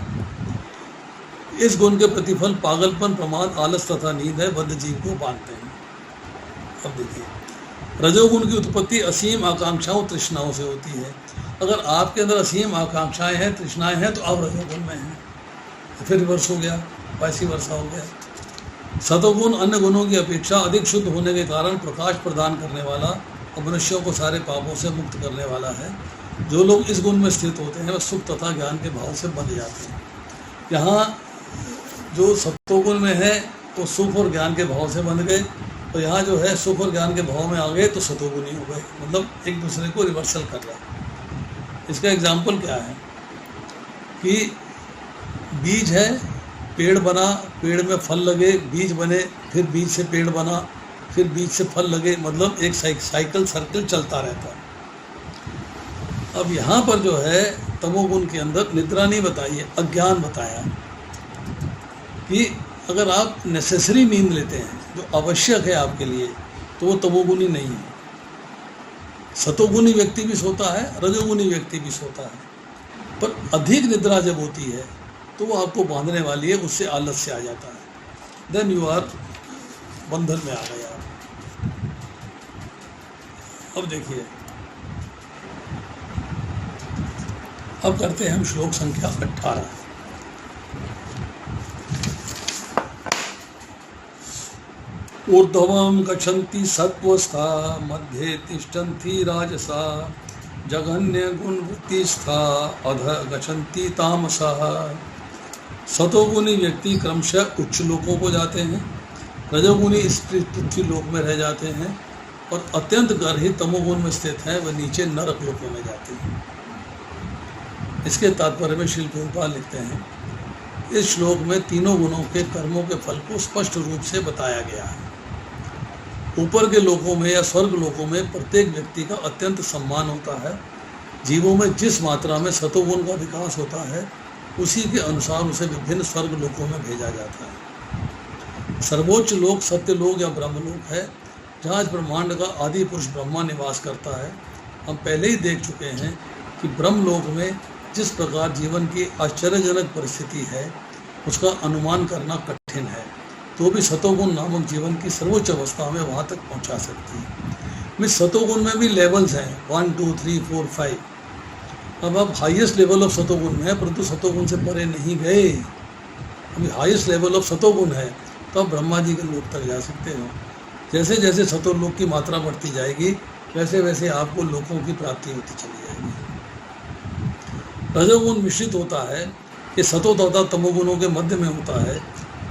इस गुण के प्रतिफल पागलपन, प्रमाद, आलस तथा नींद है, बद्ध जीव को बांधते हैं। अब देखिए, रजोगुण की उत्पत्ति असीम आकांक्षाओं तृष्णाओं से होती है। अगर आपके अंदर असीम आकांक्षाएं हैं, तृष्णाएं हैं, तो आप रजोगुण में हैं। तो फिर रिवर्स हो गया, वैसी वर्षा हो गया। सतोगुण अन्य गुणों की अपेक्षा अधिक शुद्ध होने के कारण प्रकाश प्रदान करने वाला और मनुष्यों को सारे पापों से मुक्त करने वाला है। जो लोग इस गुण में स्थित होते हैं वह सुख तथा ज्ञान के भाव से बंध जाते हैं। यहाँ जो सतोगुण में है वो सुख और ज्ञान के भाव से बंध गए, और यहाँ जो है सुख और ज्ञान के भाव में आ गए तो सतोगुणी हो गए, मतलब एक दूसरे को रिवर्सल कर रहा है। इसका एग्जाम्पल क्या है कि बीज है, पेड़ बना, पेड़ में फल लगे, बीज बने, फिर बीज से पेड़ बना, फिर बीज से फल लगे, मतलब एक साइकिल सर्कल चलता रहता है। अब यहाँ पर जो है तमोगुण के अंदर निद्रा नहीं बताई है, अज्ञान बताया कि अगर आप नेसेसरी नींद लेते हैं जो आवश्यक है आपके लिए, तो वो तमोगुणी नहीं है। सतोगुणी व्यक्ति भी सोता है, रजोगुणी व्यक्ति भी सोता है, पर अधिक निद्रा जब होती है तो वो आपको बांधने वाली है, उससे आलस्य आ जाता है, देन यू आर बंधन में आ गए आप। अब देखिए, अब करते हैं हम श्लोक संख्या 18। ऊर्ध्वं गच्छन्ति सत्त्वस्था मध्ये तिष्ठन्ति राजसा जघन्य गुणवृत्तिस्था अधः गच्छन्ति तामसः। सतोगुणी व्यक्ति क्रमशः उच्च लोकों को जाते हैं, रजोगुणी इस पृथ्वी लोक में रह जाते हैं, और अत्यंत गर्हित तमोगुण में स्थित हैं वह नीचे नरक लोकों में जाते हैं। इसके तात्पर्य में श्रील प्रभुपाद लिखते हैं, इस श्लोक में तीनों गुणों के कर्मों के फल को स्पष्ट रूप से बताया गया है। ऊपर के लोकों में या स्वर्ग लोकों में प्रत्येक व्यक्ति का अत्यंत सम्मान होता है। जीवों में जिस मात्रा में सतोगुण का विकास होता है उसी के अनुसार उसे विभिन्न स्वर्ग लोकों में भेजा जाता है। सर्वोच्च लोक सत्य लोक या ब्रह्मलोक है, जहाँ इस ब्रह्मांड का आदि पुरुष ब्रह्मा निवास करता है। हम पहले ही देख चुके हैं कि ब्रह्मलोक में जिस प्रकार जीवन की आश्चर्यजनक परिस्थिति है उसका अनुमान करना कठिन है, तो भी सतोगुण नामक जीवन की सर्वोच्च अवस्था में वहाँ तक पहुँचा सकती है। सतोगुण में भी लेवल्स हैं, 1 2 3 4 5। अब आप हाईएस्ट लेवल ऑफ सतोगुण में है, परंतु सतोगुण से परे नहीं गए। अभी हाईएस्ट लेवल ऑफ सतोगुण है तो आप ब्रह्मा जी के लोक तक जा सकते हो। जैसे जैसे सतोलोक की मात्रा बढ़ती जाएगी वैसे वैसे आपको लोकों की प्राप्ति होती चली जाएगी। रजोगुण मिश्रित होता है, ये सतो तथा तमोगुणों के मध्य में होता है।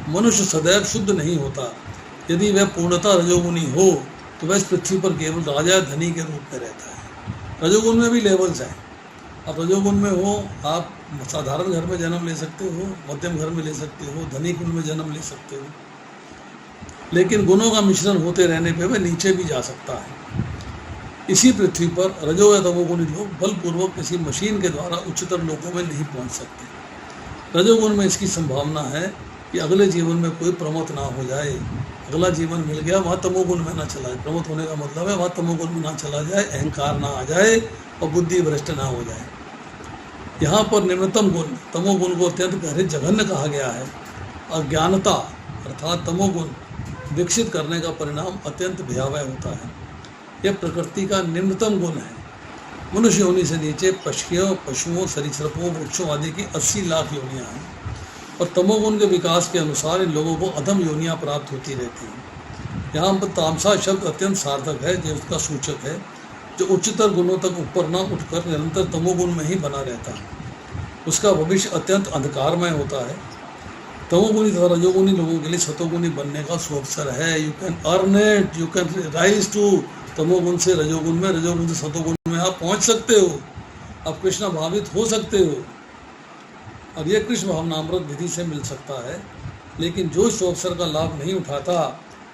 मनुष्य सदैव शुद्ध नहीं होता। यदि वह पूर्णतः रजोगुणी हो तो वह इस पृथ्वी पर केवल राजा धनी के रूप में रहता है। रजोगुण में भी लेवल्स हैं। आप रजोगुण में हो, आप साधारण घर में जन्म ले सकते हो, मध्यम घर में ले सकते हो, धनी कुल में जन्म ले सकते हो, लेकिन गुणों का मिश्रण होते रहने पे वह नीचे भी जा सकता है। इसी पृथ्वी पर रजो या तमोगुणी लोग बलपूर्वक किसी मशीन के द्वारा उच्चतर लोकों में नहीं पहुंच सकते। रजोगुण में इसकी संभावना है कि अगले जीवन में कोई प्रमोद ना हो जाए। अगला जीवन मिल गया, वहाँ तमोगुण में ना चला जाए। प्रमोद होने का मतलब है वहाँ तमोगुण में ना चला जाए, अहंकार ना आ जाए और बुद्धि भ्रष्ट ना हो जाए। यहाँ पर निम्नतम गुण तमोगुण को अत्यंत गहरे जघन्य कहा गया है। अज्ञानता अर्थात तमोगुण विकसित करने का परिणाम अत्यंत भयावह होता है। यह प्रकृति का निम्नतम गुण है। मनुष्य योनि से नीचे पक्षियों, पशुओं, सरीसृपों, वृक्षों आदि की 80 लाख योनियाँ हैं, और तमोगुण के विकास के अनुसार इन लोगों को अधम योनियाँ प्राप्त होती रहती हैं। यहाँ पर तामसा शब्द अत्यंत सार्थक है, जो उसका सूचक है, जो उच्चतर गुणों तक ऊपर न उठकर निरंतर तमोगुण में ही बना रहता है। उसका भविष्य अत्यंत अंधकारमय होता है। तमोगुणी तथा रजोगुणी लोगों के लिए सतोगुणी बनने का सुअवसर है। You can earn it, you can rise to तमोगुण से रजोगुण में, रजोगुण से सतोगुण में आप पहुंच सकते हो। आप कृष्ण भावित हो सकते हो, और यह कृष्ण भावनामृत विधि से मिल सकता है। लेकिन जो इस अवसर का लाभ नहीं उठाता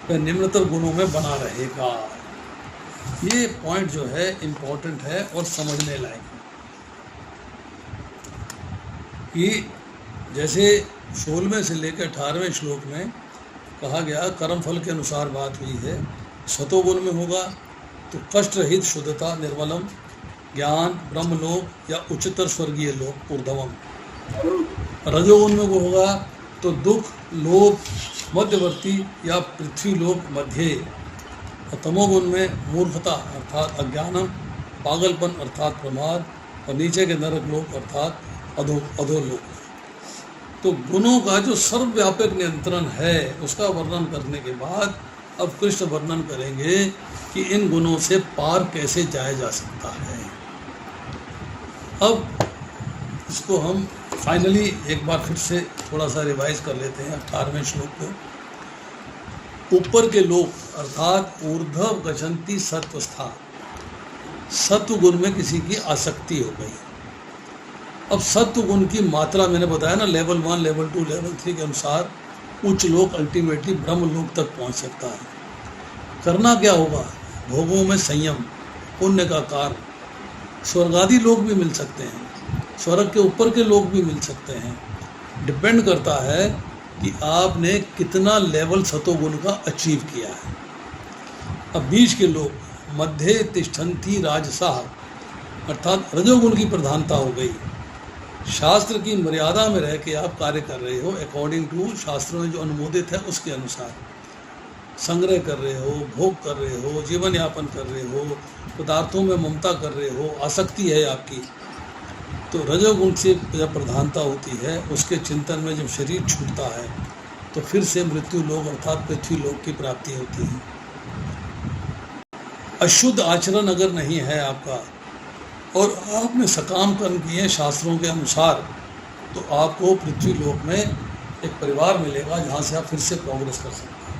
वह निम्नतर गुणों में बना रहेगा। ये पॉइंट जो है इम्पोर्टेंट है और समझने लायक है कि जैसे 16वें से लेकर 18वें श्लोक में कहा गया कर्म फल के अनुसार बात हुई है। सतोगुण में होगा तो कष्ट रहित शुद्धता, निर्मलम ज्ञान, ब्रह्मलोक या उच्चतर स्वर्गीय लोक ऊर्ध्वम। रजोगुण में वो होगा तो दुख, लोभ, मध्यवर्ती या पृथ्वी लोक मध्य, और तमोगुण में मूर्खता अर्थात अज्ञानम, पागलपन अर्थात प्रमाद, और नीचे के नरक लोक अर्थात अधोलोक। तो गुणों का जो सर्वव्यापक नियंत्रण है उसका वर्णन करने के बाद अब कृष्ण वर्णन करेंगे कि इन गुणों से पार कैसे जाया जा सकता है। अब इसको हम फाइनली एक बार फिर से थोड़ा सा रिवाइज कर लेते हैं 18वें श्लोक को। ऊपर के लोक अर्थात ऊर्ध्व गच्छन्ति सत्वस्था, सत्व गुण में किसी की आसक्ति हो गई। अब सत्व गुण की मात्रा मैंने बताया ना, लेवल 1, लेवल 2, लेवल 3 के अनुसार उच्च लोक अल्टीमेटली ब्रह्म लोक तक पहुंच सकता है। करना क्या होगा? भोगों में संयम, पुण्य का कार्य, स्वर्गादि लोक भी मिल सकते हैं, स्वर्ग के ऊपर के लोक भी मिल सकते हैं। डिपेंड करता है कि आपने कितना लेवल सतोगुण का अचीव किया है। अब बीच के लोग मध्य तिष्ठन्ति राजसाः अर्थात रजोगुण की प्रधानता हो गई। शास्त्र की मर्यादा में रह के आप कार्य कर रहे हो, अकॉर्डिंग टू शास्त्रों में जो अनुमोदित है उसके अनुसार संग्रह कर रहे हो, भोग कर रहे हो, जीवन यापन कर रहे हो, पदार्थों में ममता कर रहे हो, आसक्ति है आपकी। तो रजोगुण से जब प्रधानता होती है उसके चिंतन में जब शरीर छूटता है तो फिर से मृत्यु लोक अर्थात पृथ्वी लोक की प्राप्ति होती है। अशुद्ध आचरण अगर नहीं है आपका और आपने सकाम कर्म किए शास्त्रों के अनुसार, तो आपको पृथ्वी लोक में एक परिवार मिलेगा जहाँ से आप फिर से प्रोग्रेस कर सकते हैं।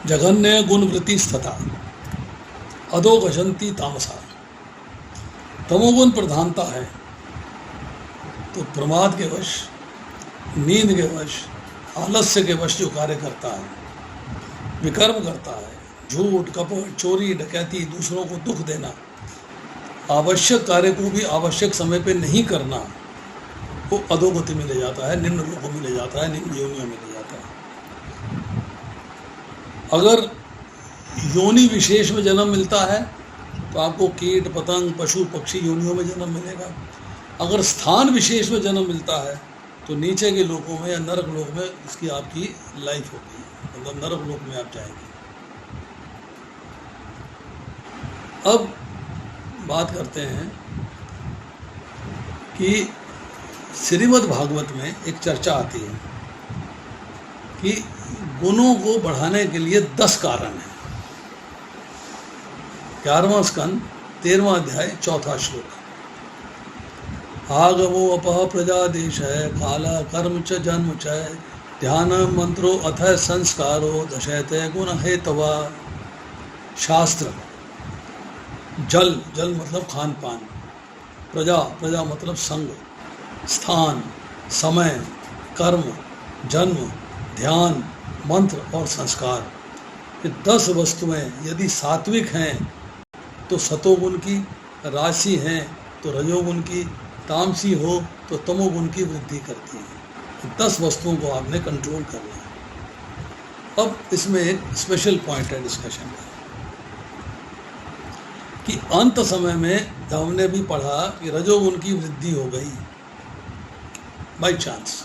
जघन्य गुण वृत्ति स्थिता अधो गच्छन्ति तामसा। तमोगुण प्रधानता है तो प्रमाद के वश, नींद के वश, आलस्य के वश जो कार्य करता है, विकर्म करता है, झूठ, कपट, चोरी, डकैती, दूसरों को दुख देना, आवश्यक कार्य को भी आवश्यक समय पे नहीं करना, वो अधोगति में ले जाता है, निम्न लोकों में ले जाता है, निम्न योनियों में ले जाता है। अगर योनि विशेष में जन्म मिलता है तो आपको कीट, पतंग, पशु, पक्षी योनियों में जन्म मिलेगा। अगर स्थान विशेष में जन्म मिलता है तो नीचे के लोकों में या नरक लोक में इसकी आपकी लाइफ होगी, मतलब नरक लोक में आप जाएंगे। अब बात करते हैं कि श्रीमद् भागवत में एक चर्चा आती है कि गुणों को बढ़ाने के लिए 10 कारण हैं। 11वां स्कंद 13वां अध्याय 4था श्लोक। आगवो अपह प्रजा देश है, काला कर्म च जन्म च, ध्यान मंत्रो अथ संस्कारो दशयते गुण हेतवा। शास्त्र, जल, जल मतलब खान पान, प्रजा, प्रजा मतलब संग, स्थान, समय, कर्म, जन्म, ध्यान, मंत्र और संस्कार, ये 10 वस्तुएं यदि सात्विक हैं तो सतोगुण की, राशि हैं तो रजोगुण की, तामसी हो तो तमोगुण की वृद्धि करती है। 10 वस्तुओं को आपने कंट्रोल करना है। अब इसमें एक स्पेशल पॉइंट है डिस्कशन का कि अंत समय में हमने भी पढ़ा कि रजोगुण की वृद्धि हो गई बाई चांस,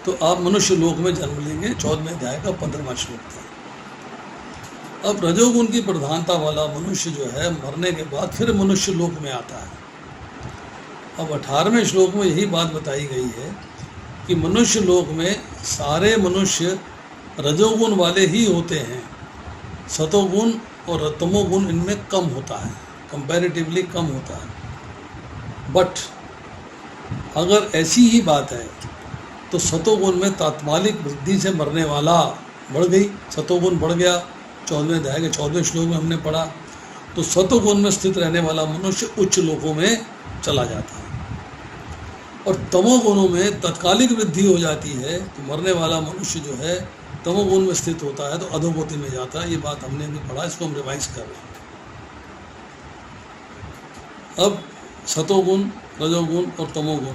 तो आप मनुष्य लोक में जन्म लेंगे। 14वें अध्याय का 15वां श्लोक था। अब रजोगुण की प्रधानता वाला मनुष्य जो है मरने के बाद फिर मनुष्य लोक में आता है। अब 18वें श्लोक में यही बात बताई गई है कि मनुष्य लोक में सारे मनुष्य रजोगुण वाले ही होते हैं, सतोगुण और तमोगुण इनमें कम होता है, कंपैरेटिवली कम होता है। बट अगर ऐसी ही बात है तो सतोगुण में तात्कालिक वृद्धि से मरने वाला बढ़ गई, सतोगुण बढ़ गया। 14वें अध्याय के 14वें श्लोक में हमने पढ़ा। तो सतोगुण में स्थित रहने वाला मनुष्य उच्च लोकों में चला जाता है और तमोगुणों में तत्कालिक वृद्धि हो जाती है तो मरने वाला मनुष्य जो है तमोगुण में स्थित होता है तो अधोगति में जाता है। ये बात हमने भी पढ़ा, इसको हम रिवाइज कर रहे हैं। अब सतोगुण, रजोगुण और तमोगुण,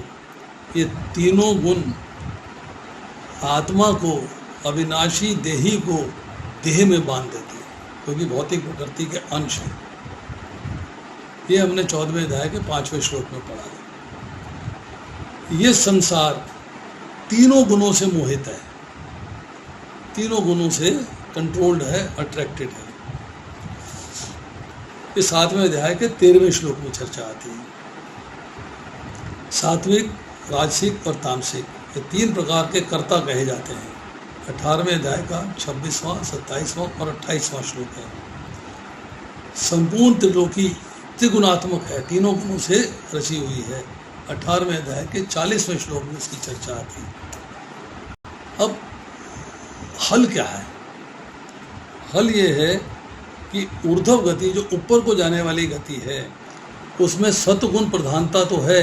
ये तीनों गुण आत्मा को, अविनाशी देही को देह में बांध देती है क्योंकि भौतिक प्रकृति के अंश हैं। ये हमने 14वें अध्याय के 5वें श्लोक में पढ़ा है। ये संसार तीनों गुणों से मोहित है, तीनों गुणों से कंट्रोल्ड है, अट्रैक्टेड है। इस 7वें अध्याय के 13वें श्लोक में चर्चा आती है। सात्विक, राजसिक और तामसिक, ये 3 प्रकार के कर्ता कहे जाते हैं। 18वें अध्याय का 26वां, 27वां और 28वां श्लोक है। संपूर्ण त्रिलोकी त्रिगुणात्मक है, तीनों गुणों से रची हुई है। 18वें अध्याय के 40वें श्लोक में इसकी चर्चा आती है। अब हल क्या है? हल ये है कि ऊर्ध्व गति, जो ऊपर को जाने वाली गति है, उसमें सत्वगुण प्रधानता तो है,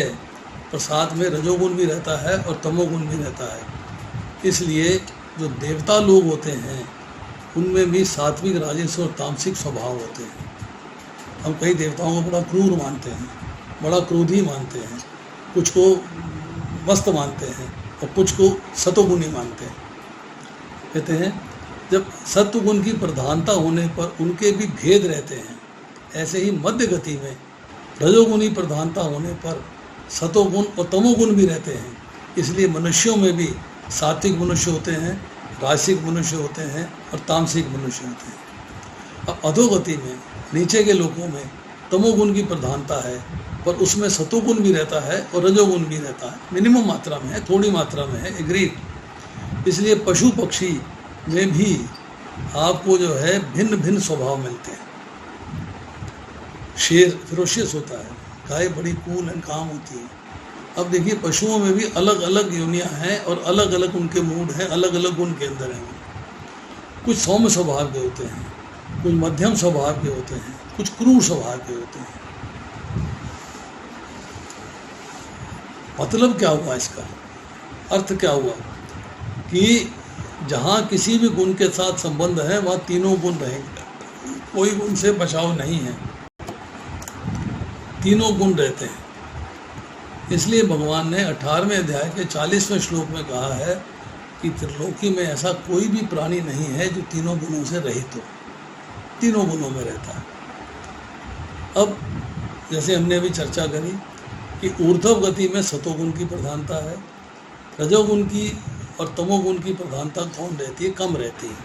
पर साथ में रजोगुण भी रहता है और तमोगुण भी रहता है। इसलिए जो देवता लोग होते हैं उनमें भी सात्विक, राजसिक और तामसिक स्वभाव होते हैं। हम कई देवताओं को बड़ा क्रूर मानते हैं, बड़ा क्रोधी मानते हैं, कुछ को मस्त मानते हैं और कुछ को सतोगुणी मानते हैं। कहते हैं जब सत्वगुण की प्रधानता होने पर उनके भी भेद रहते हैं, ऐसे ही मध्य गति में रजोगुणी प्रधानता होने पर सतोगुण और तमोगुण भी रहते हैं। इसलिए मनुष्यों में भी सात्विक मनुष्य होते हैं, राजसिक मनुष्य होते हैं और तामसिक मनुष्य होते हैं। अब अधोगति में, नीचे के लोगों में तमोगुण की प्रधानता है, पर उसमें सतोगुण भी रहता है और रजोगुण भी रहता है। मिनिमम मात्रा में है, थोड़ी मात्रा में है, एग्रीड। इसलिए पशु पक्षी में भी आपको जो है भिन्न भिन्न स्वभाव मिलते हैं। शेर फिरोशियस होता है, गाय बड़ी कूल एंड काम होती है। अब देखिए पशुओं में भी अलग अलग योनियां हैं और अलग अलग उनके मूड हैं, अलग अलग गुण के अंदर हैं। कुछ सौम्य स्वभाव के होते हैं, कुछ मध्यम स्वभाव के होते हैं, कुछ क्रूर स्वभाव के होते हैं। मतलब क्या हुआ इसका? अर्थ क्या हुआ कि जहाँ किसी भी गुण के साथ संबंध है वहाँ तीनों गुण रहेंगे, कोई गुण से बचाव नहीं है, तीनों गुण रहते हैं। इसलिए भगवान ने 18वें अध्याय के 40वें श्लोक में कहा है कि त्रिलोकी में ऐसा कोई भी प्राणी नहीं है जो तीनों गुणों से रहित हो, तीनों गुणों में रहता है। अब जैसे हमने अभी चर्चा करी कि ऊर्ध्व गति में सतोगुण की प्रधानता है, रजोगुण की और तमोगुण की प्रधानता कौन रहती है? कम रहती है।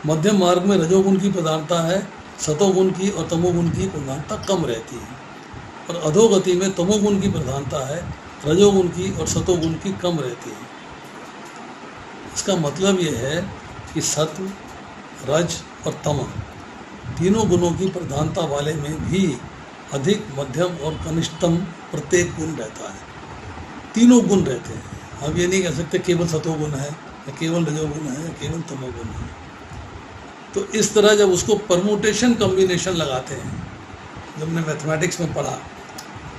मध्यम मार्ग में रजोगुण की प्रधानता है, सतोगुण की और तमोगुण की प्रधानता कम रहती है। और अधोगति में तमोगुण की प्रधानता है, रजोगुण की और सतोगुण की कम रहती है। इसका मतलब ये है कि सत्व, रज और तम तीनों गुणों की प्रधानता वाले में भी अधिक, मध्यम और कनिष्ठतम प्रत्येक गुण रहता है। तीनों गुण रहते हैं। अब ये नहीं कह सकते केवल सतोगुण है या केवल रजोगुण है या केवल तमोगुण है। तो इस तरह जब उसको परमुटेशन कॉम्बिनेशन लगाते हैं, जब हमने मैथमेटिक्स में पढ़ा,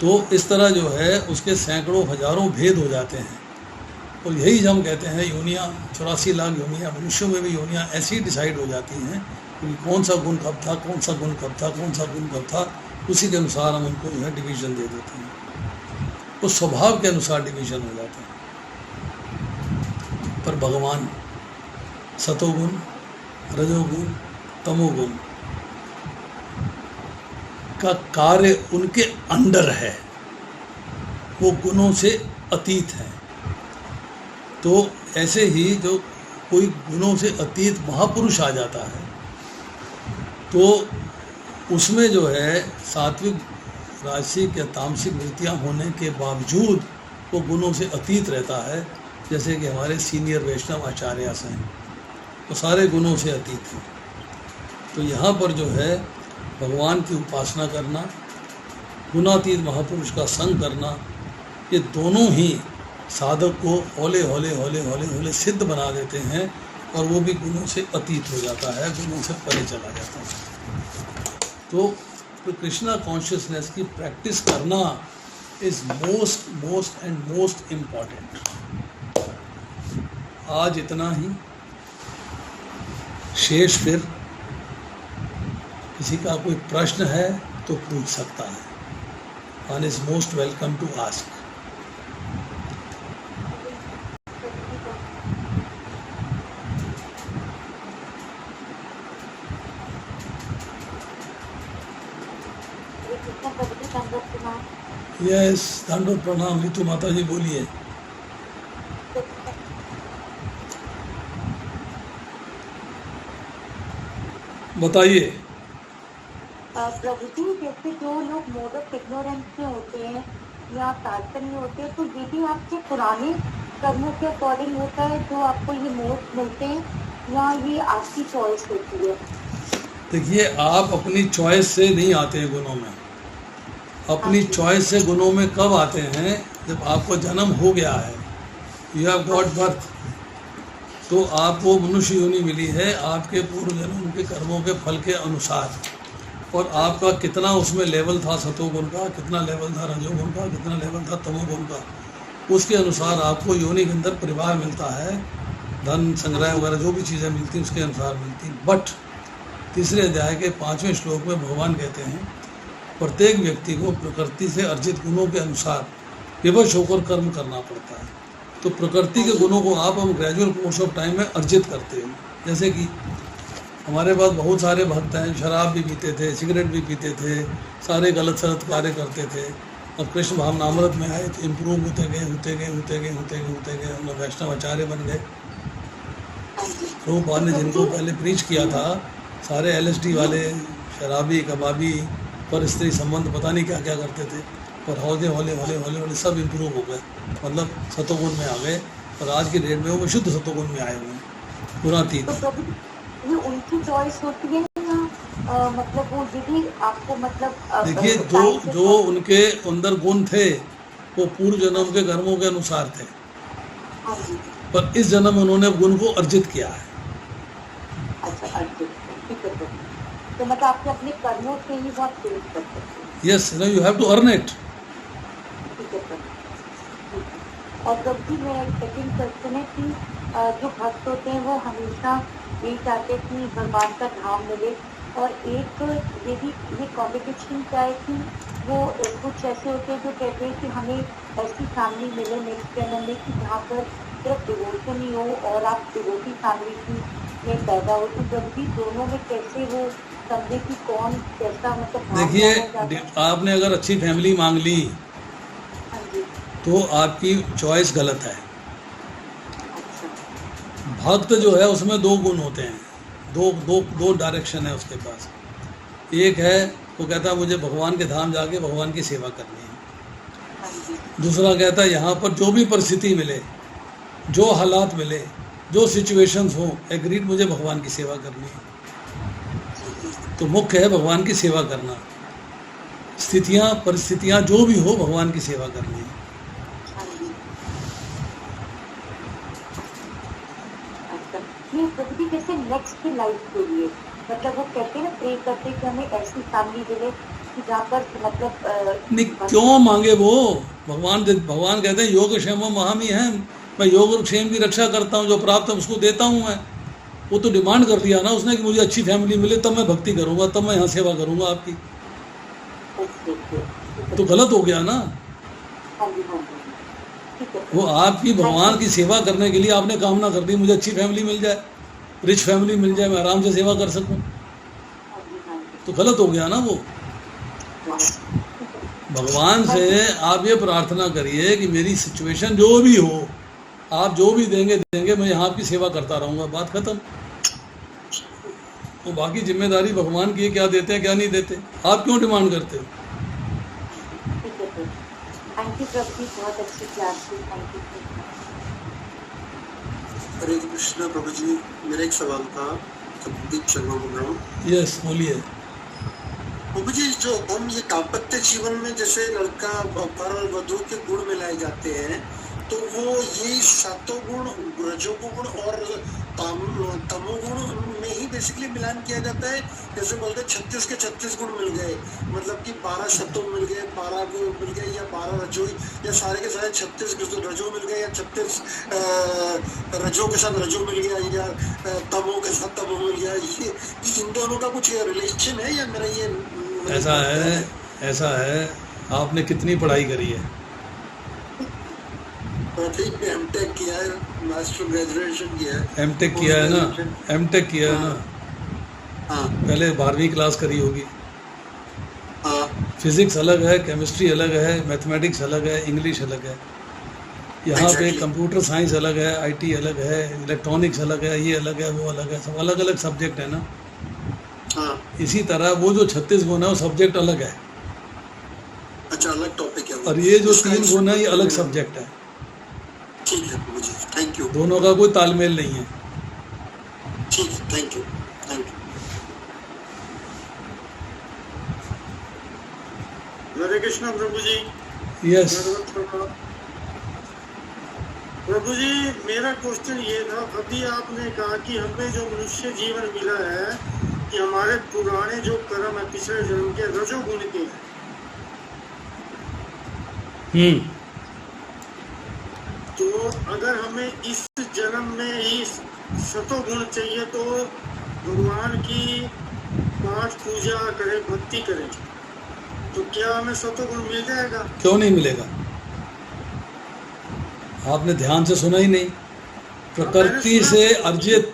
तो इस तरह जो है उसके सैकड़ों हजारों भेद हो जाते हैं। और यही जब हम कहते हैं योनियाँ, 84 लाख योनियाँ, मनुष्यों में भी योनियाँ ऐसी ही डिसाइड हो जाती हैं कि कौन सा गुण कब था, कौन सा गुण कब था, कौन सा गुण कब था, उसी के अनुसार हम उनको जो है डिवीज़न दे देते हैं। तो स्वभाव के अनुसार डिवीज़न हो जाता है। पर भगवान सतोगुण, रजोगुण, तमोगुण का कार्य उनके अंडर है, वो गुणों से अतीत है। तो ऐसे ही जो कोई गुणों से अतीत महापुरुष आ जाता है तो उसमें जो है सात्विक, राजसिक या तामसिक वृत्तियाँ होने के बावजूद वो गुणों से अतीत रहता है। जैसे कि हमारे सीनियर वैष्णव आचार्य हैं, वो सारे गुणों से अतीत हैं। तो यहाँ पर जो है भगवान की उपासना करना, गुणातीत महापुरुष का संग करना, ये दोनों ही साधक को हौले हौले हौले हौले हौले सिद्ध बना देते हैं और वो भी गुणों से अतीत हो जाता है, गुणों से परे चला जाता है। तो कृष्णा कॉन्शियसनेस की प्रैक्टिस करना is most and most important. आज इतना ही। शेष फिर किसी का कोई प्रश्न है तो पूछ सकता है। One is most welcome to ask. Yes, दंडोत प्रणाम। नीतू माता जी बोलिए। बताइए। प्रभु जी, जैसे जो लोग मोड ऑफ इग्नोरेंस में होते हैं या शास्त्र में होते हैं, तो ये भी आपके पुराने कर्मों के अकॉर्डिंग होता है जो आपको ये मोड मिलते हैं, या ये आपकी चॉइस होती है? देखिए, आप अपनी चॉइस से नहीं आते हैं गुणों में। अपनी हाँ जी। चॉइस से गुणों में कब आते हैं? जब आपको जन्म हो गया है, यू हैव गॉट बर्थ, तो आपको मनुष्य योनि मिली है आपके पूर्व जन्म के कर्मों के फल के अनुसार। और आपका कितना उसमें लेवल था सतोगुण का, कितना लेवल था रजोगुण का, कितना लेवल था तमोगुण का, उसके अनुसार आपको योनि के अंदर परिवार मिलता है, धन संग्रह वगैरह जो भी चीज़ें मिलती हैं उसके अनुसार मिलती। बट तीसरे अध्याय के 5वें श्लोक में भगवान कहते हैं प्रत्येक व्यक्ति को प्रकृति से अर्जित गुणों के अनुसार विवश होकर कर्म करना पड़ता है। तो प्रकृति के गुणों को हम ग्रेजुअल कोर्स ऑफ टाइम में अर्जित करते हैं। जैसे कि हमारे पास बहुत सारे भक्त हैं, शराब भी पीते थे, सिगरेट भी पीते थे, सारे गलत सलत कार्य करते थे, और कृष्ण भावनामृत में आए तो इम्प्रूव होते गए, उन्हें वैष्णव आचार्य बन गए। प्रभुपाद ने जिनको पहले प्रीच किया था, सारे LSD वाले, शराबी, कबाबी, पर स्त्री संबंध पता नहीं क्या क्या करते थे, पर हौले हौले हौले हौले हौले सब इम्प्रूव हो गए, मतलब सतोगुण में आ गए, और आज की डेट में वो शुद्ध सतोगुण में आए हुए हैं, गुणातीत। ये उनकी चॉइस होती है या मतलब वो यदि आपको मतलब देखिए, जो उनके अंदर गुण थे वो पूर्व जन्म के कर्मों के अनुसार थे, हाँ जी। पर इस जन्म उन्होंने गुण को अर्जित किया है। अच्छा, अर्जित, ठीक है। तो मतलब आपके अपने कर्मों से ही वो आप चेंज कर सकते हैं। Yes, no, you have to earn it. ठीक है सर, ठीक है। और जब भी मेरा सेकंड क्वेश्चन है कि जो भक्त होते हैं वो हमेशा यही चाहते हैं कि भगवान का धाम मिले, और एक यदि ये कॉम्पिटिशन क्या है कि वो कुछ ऐसे होते हैं जो कहते हैं कि हमें ऐसी फैमिली मिले नेक्स्ट जन्म में कि जहाँ पर सिर्फ डिवोशन ही हो और आप डिवोटी फैमिली की में पैदा हो। तो जब भी दोनों में कैसे वो समझे कि कौन कैसा मतलब। देखिए, आपने अगर अच्छी फैमिली मांग ली हाँ जी। तो आपकी चॉइस गलत है। अच्छा। भक्त जो है उसमें दो गुण होते हैं, दो डायरेक्शन है उसके पास। एक है वो कहता है मुझे भगवान के धाम जाके भगवान की सेवा करनी है। हाँ जी। दूसरा कहता है यहाँ पर जो भी परिस्थिति मिले, जो हालात मिले, जो सिचुएशंस हो, एग्रीड मुझे भगवान की सेवा करनी है। तो मुख्य है भगवान की सेवा करना, स्थितियाँ परिस्थितियाँ जो भी हो भगवान की सेवा करनी है। ये प्रकृति जैसे नेक्स्ट की लाइफ के लिए मतलब वो कहते हैं ना, प्रे करते कि हमें ऐसी फैमिली मिले कि जहाँ पर मतलब नहीं, क्यों मांगे वो? भगवान कहते हैं योग क्षेम महामी है, मैं योग और क्षेम की रक्षा करता हूँ, जो प्राप्त है उसको देता हूँ मैं। वो तो डिमांड कर दिया ना उसने कि मुझे अच्छी फैमिली मिले तब मैं भक्ति करूँगा, तब मैं यहाँ सेवा करूँगा आपकी। तो गलत हो गया ना। वो आपकी भगवान की सेवा करने के लिए आपने कामना कर दी मुझे अच्छी फैमिली मिल जाए, रिच फैमिली मिल जाए, मैं आराम से सेवा कर सकूं, तो गलत हो गया ना वो। भगवान से आप ये प्रार्थना करिए कि मेरी सिचुएशन जो भी हो, आप जो भी देंगे मैं यहाँ आपकी सेवा करता रहूँगा, बात खत्म। तो बाकी जिम्मेदारी भगवान की है, क्या देते हैं क्या नहीं देते, आप क्यों डिमांड करते हो? थैंक यू प्रभु जी, बहुत अच्छी क्लास थी, थैंक यू। हरे कृष्णा प्रभु जी, मेरा एक सवाल था, दीप शर्मा बोल रहा हूँ। यस, बोलिए। प्रभु जी, जो हम ये दाम्पत्य जीवन में जैसे लड़का वर और वधू के गुण मिलाए जाते हैं, तो वो ये सातों गुण, रजोगुण और तमोगुण में ही बेसिकली मिलान किया जाता है। जैसे बोलते 36 के 36 गुण मिल गए, मतलब कि 12 सतो मिल गए, 12 गुण मिल गए, या 12 रजो, या सारे के सारे 36 रजो मिल गए, या 36 रजो के साथ रजो मिल गया, या तमो के साथ तमो मिल गया। ये इन दोनों का कुछ रिलेशन है या मेरा ये ऐसा है। आपने कितनी पढ़ाई करी है? एमटेक किया है, मास्टर ग्रेजुएशन किया है। एमटेक किया है ना? एमटेक किया है ना? हाँ। पहले 12वीं क्लास करी होगी। हाँ। फिजिक्स अलग है, केमिस्ट्री अलग है, मैथमेटिक्स अलग है, इंग्लिश अलग है। यहाँ पे कंप्यूटर साइंस अलग है, IT अलग है, इलेक्ट्रॉनिक्स अलग है, ये अलग है, वो अलग है, सब अलग अलग सब्जेक्ट है ना। हाँ, इसी तरह वो जो 36 गुण है वो सब्जेक्ट अलग है, अच्छा अलग टॉपिक है वो। और ये जो उसका 3 गुण है ये अलग इंस्ट्रूमेंट सब्जेक्ट है। ठीक है प्रभु जी, थैंक यू। दोनों का कोई तालमेल नहीं है। ठीक है, thank you, thank you. Hare Krishna प्रभु जी। यस, भगवत प्रभाव। प्रभु जी, मेरा क्वेश्चन ये था, अभी आपने कहा कि हमें जो मनुष्य जीवन मिला है कि हमारे पुराने जो कर्म है पिछले जन्म के रजोगुण के हैं, तो अगर हमें इस जन्म में ही सतोगुण चाहिए तो भगवान की पाठ पूजा करें, भक्ति करें, तो क्या हमें सतोगुण मिल जाएगा? क्यों नहीं मिलेगा? आपने ध्यान से सुना ही नहीं। प्रकृति से अर्जित,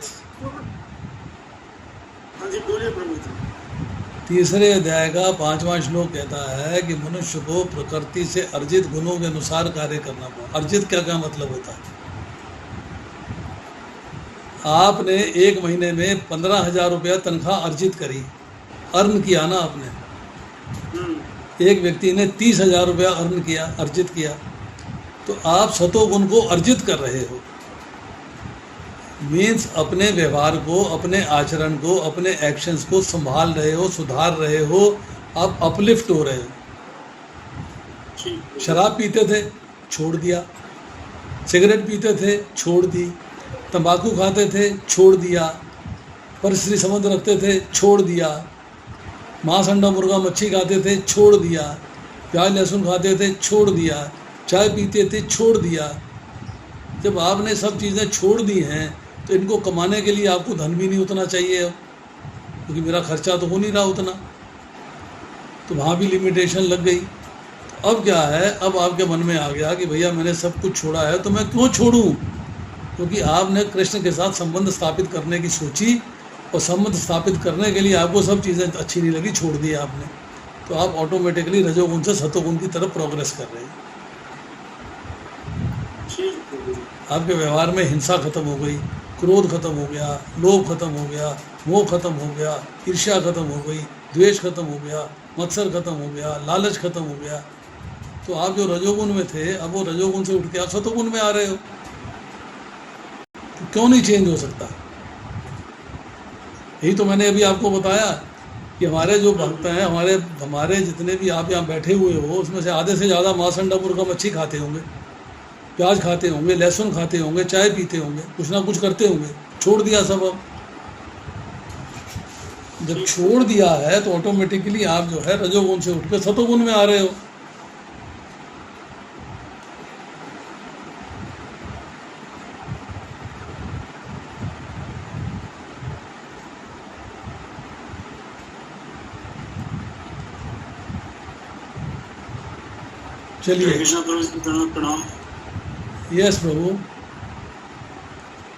हाँ जी बोलिए प्रभु जी। 3रे अध्याय का 5वां श्लोक कहता है कि मनुष्य को प्रकृति से अर्जित गुणों के अनुसार कार्य करना पड़ा। अर्जित क्या क्या मतलब होता है? आपने 1 महीने में 15,000 रुपया तनख्वाह अर्जित करी, अर्न किया ना आपने। एक व्यक्ति ने 30,000 रुपया अर्न किया, अर्जित किया, तो आप सतोगुण को अर्जित कर रहे हो। मीन्स अपने व्यवहार को, अपने आचरण को, अपने एक्शंस को संभाल रहे हो, सुधार रहे हो, आप अपलिफ्ट हो रहे हो। शराब पीते थे, छोड़ दिया। सिगरेट पीते थे, छोड़ दी। तंबाकू खाते थे, छोड़ दिया। परस्त्री संबंध रखते थे, छोड़ दिया। मांस, अंडा, मुर्गा, मच्छी खाते थे, छोड़ दिया। प्याज लहसुन खाते थे, छोड़ दिया। चाय पीते थे, छोड़ दिया। जब आपने सब चीज़ें छोड़ दी हैं तो इनको कमाने के लिए आपको धन भी नहीं उतना चाहिए अब, क्योंकि मेरा खर्चा तो हो नहीं रहा उतना, तो वहाँ भी लिमिटेशन लग गई। अब क्या है, अब आपके मन में आ गया कि भैया मैंने सब कुछ छोड़ा है तो मैं क्यों छोड़ूं? क्योंकि आपने कृष्ण के साथ संबंध स्थापित करने की सोची, और संबंध स्थापित करने के लिए आपको सब चीज़ें अच्छी नहीं लगी, छोड़ दी आपने, तो आप ऑटोमेटिकली रजोगुण से सतोगुण की तरफ प्रोग्रेस कर रहे हैं। आपके व्यवहार में हिंसा खत्म हो गई, क्रोध खत्म हो गया, लोभ खत्म हो गया, मोह खत्म हो गया, ईर्ष्या खत्म हो गई, द्वेष खत्म हो गया, मत्सर खत्म हो गया, लालच खत्म हो गया। तो आप जो रजोगुण में थे, अब वो रजोगुण से उठ के आप सतोगुण में आ रहे हो, तो क्यों नहीं चेंज हो सकता? यही तो मैंने अभी आपको बताया कि हमारे जो भक्त हैं, हमारे जितने भी आप यहाँ बैठे हुए हो, उसमें से आधे से ज़्यादा मांस, अंडा, मुर्गा, मच्छी खाते होंगे, प्याज खाते होंगे, लहसुन खाते होंगे, चाय पीते होंगे, कुछ ना कुछ करते होंगे, छोड़ दिया सब। अब जब छोड़ दिया है तो ऑटोमेटिकली आप जो है रजोगुण से उठ के सतोगुण में आ रहे हो। चलिए, कृष्ण प्रभु जी प्रणाम। यस प्रभु।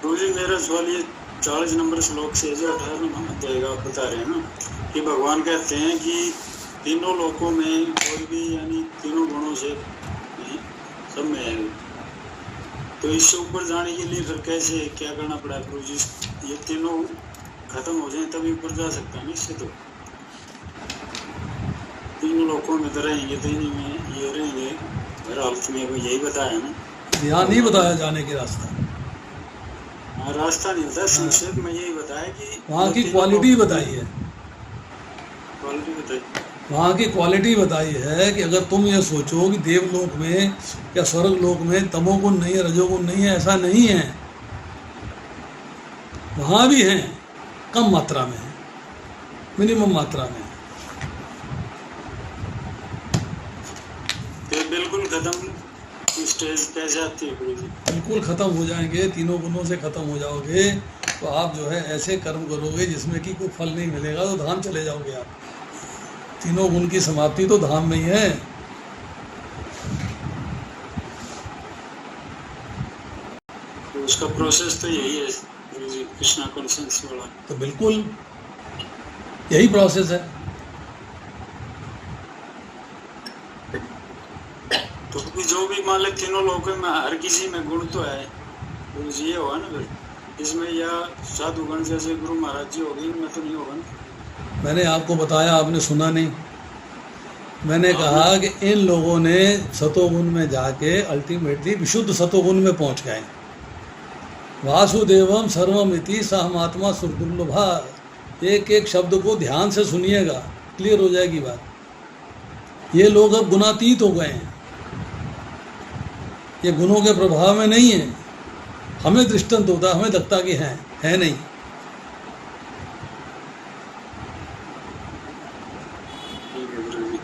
प्रभु जी, मेरा सवाल ये 40 नंबर श्लोक से जो 18 अध्याय आप बता रहे हैं ना, कि भगवान कहते हैं कि तीनों लोकों में कोई भी, यानी तीनों गुणों से सब में है, तो इससे ऊपर जाने के लिए फिर कैसे क्या करना पड़ा प्रभु जी? ये तीनों खत्म हो जाए तभी ऊपर जा सकता है ना। इससे तो तीनों लोकों में तो रहेंगे, तो इन्हीं में ये रहेंगे, हर हालत में यही बताया ना। यहाँ नहीं बताया जाने की रास्ता, हाँ रास्ता नहीं होता, संक्षेप में यही बताया कि वहाँ की क्वालिटी बताई है। क्वालिटी बताई, वहाँ की क्वालिटी बताई है कि अगर तुम ये सोचो कि देवलोक में या स्वर्ग लोक में तमोगुण नहीं है, रजोगुण नहीं है, ऐसा नहीं है। वहाँ भी है, कम मात्रा में है, मिनिमम मात्रा में है। तो बिल्कुल खत्म स्टेज कैसे आती है गुरु जी? बिल्कुल ख़त्म हो जाएंगे, तीनों गुणों से ख़त्म हो जाओगे तो आप जो है ऐसे कर्म करोगे जिसमें कि कोई फल नहीं मिलेगा, तो धाम चले जाओगे आप। तीनों गुण की समाप्ति तो धाम में ही है। तो उसका प्रोसेस तो यही है गुरु जी, कृष्णा कॉन्सेंस वाला। तो बिल्कुल यही प्रोसेस है। तो जो भी मान ले तीनों लोगों में हर किसी में गुण तो है गुरु जी, ये होगा ना फिर इसमें, या साधु गण जैसे गुरु महाराज जी हो गए, इनमें तो नहीं होगा ना? मैंने आपको बताया, आपने सुना नहीं। मैंने कहा कि इन लोगों ने सतोगुण में जाके अल्टीमेटली विशुद्ध सतोगुण में पहुंच गए। वासुदेवम सर्वमिति सहमात्मा सुरदुर्लभा। एक एक शब्द को ध्यान से सुनिएगा, क्लियर हो जाएगी बात। ये लोग अब गुणातीत हो गए हैं, ये गुणों के प्रभाव में नहीं है। हमें दृष्टांत होता, हमें लगता कि है नहीं। ठीक है गुरु जी।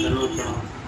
धन्यवाद।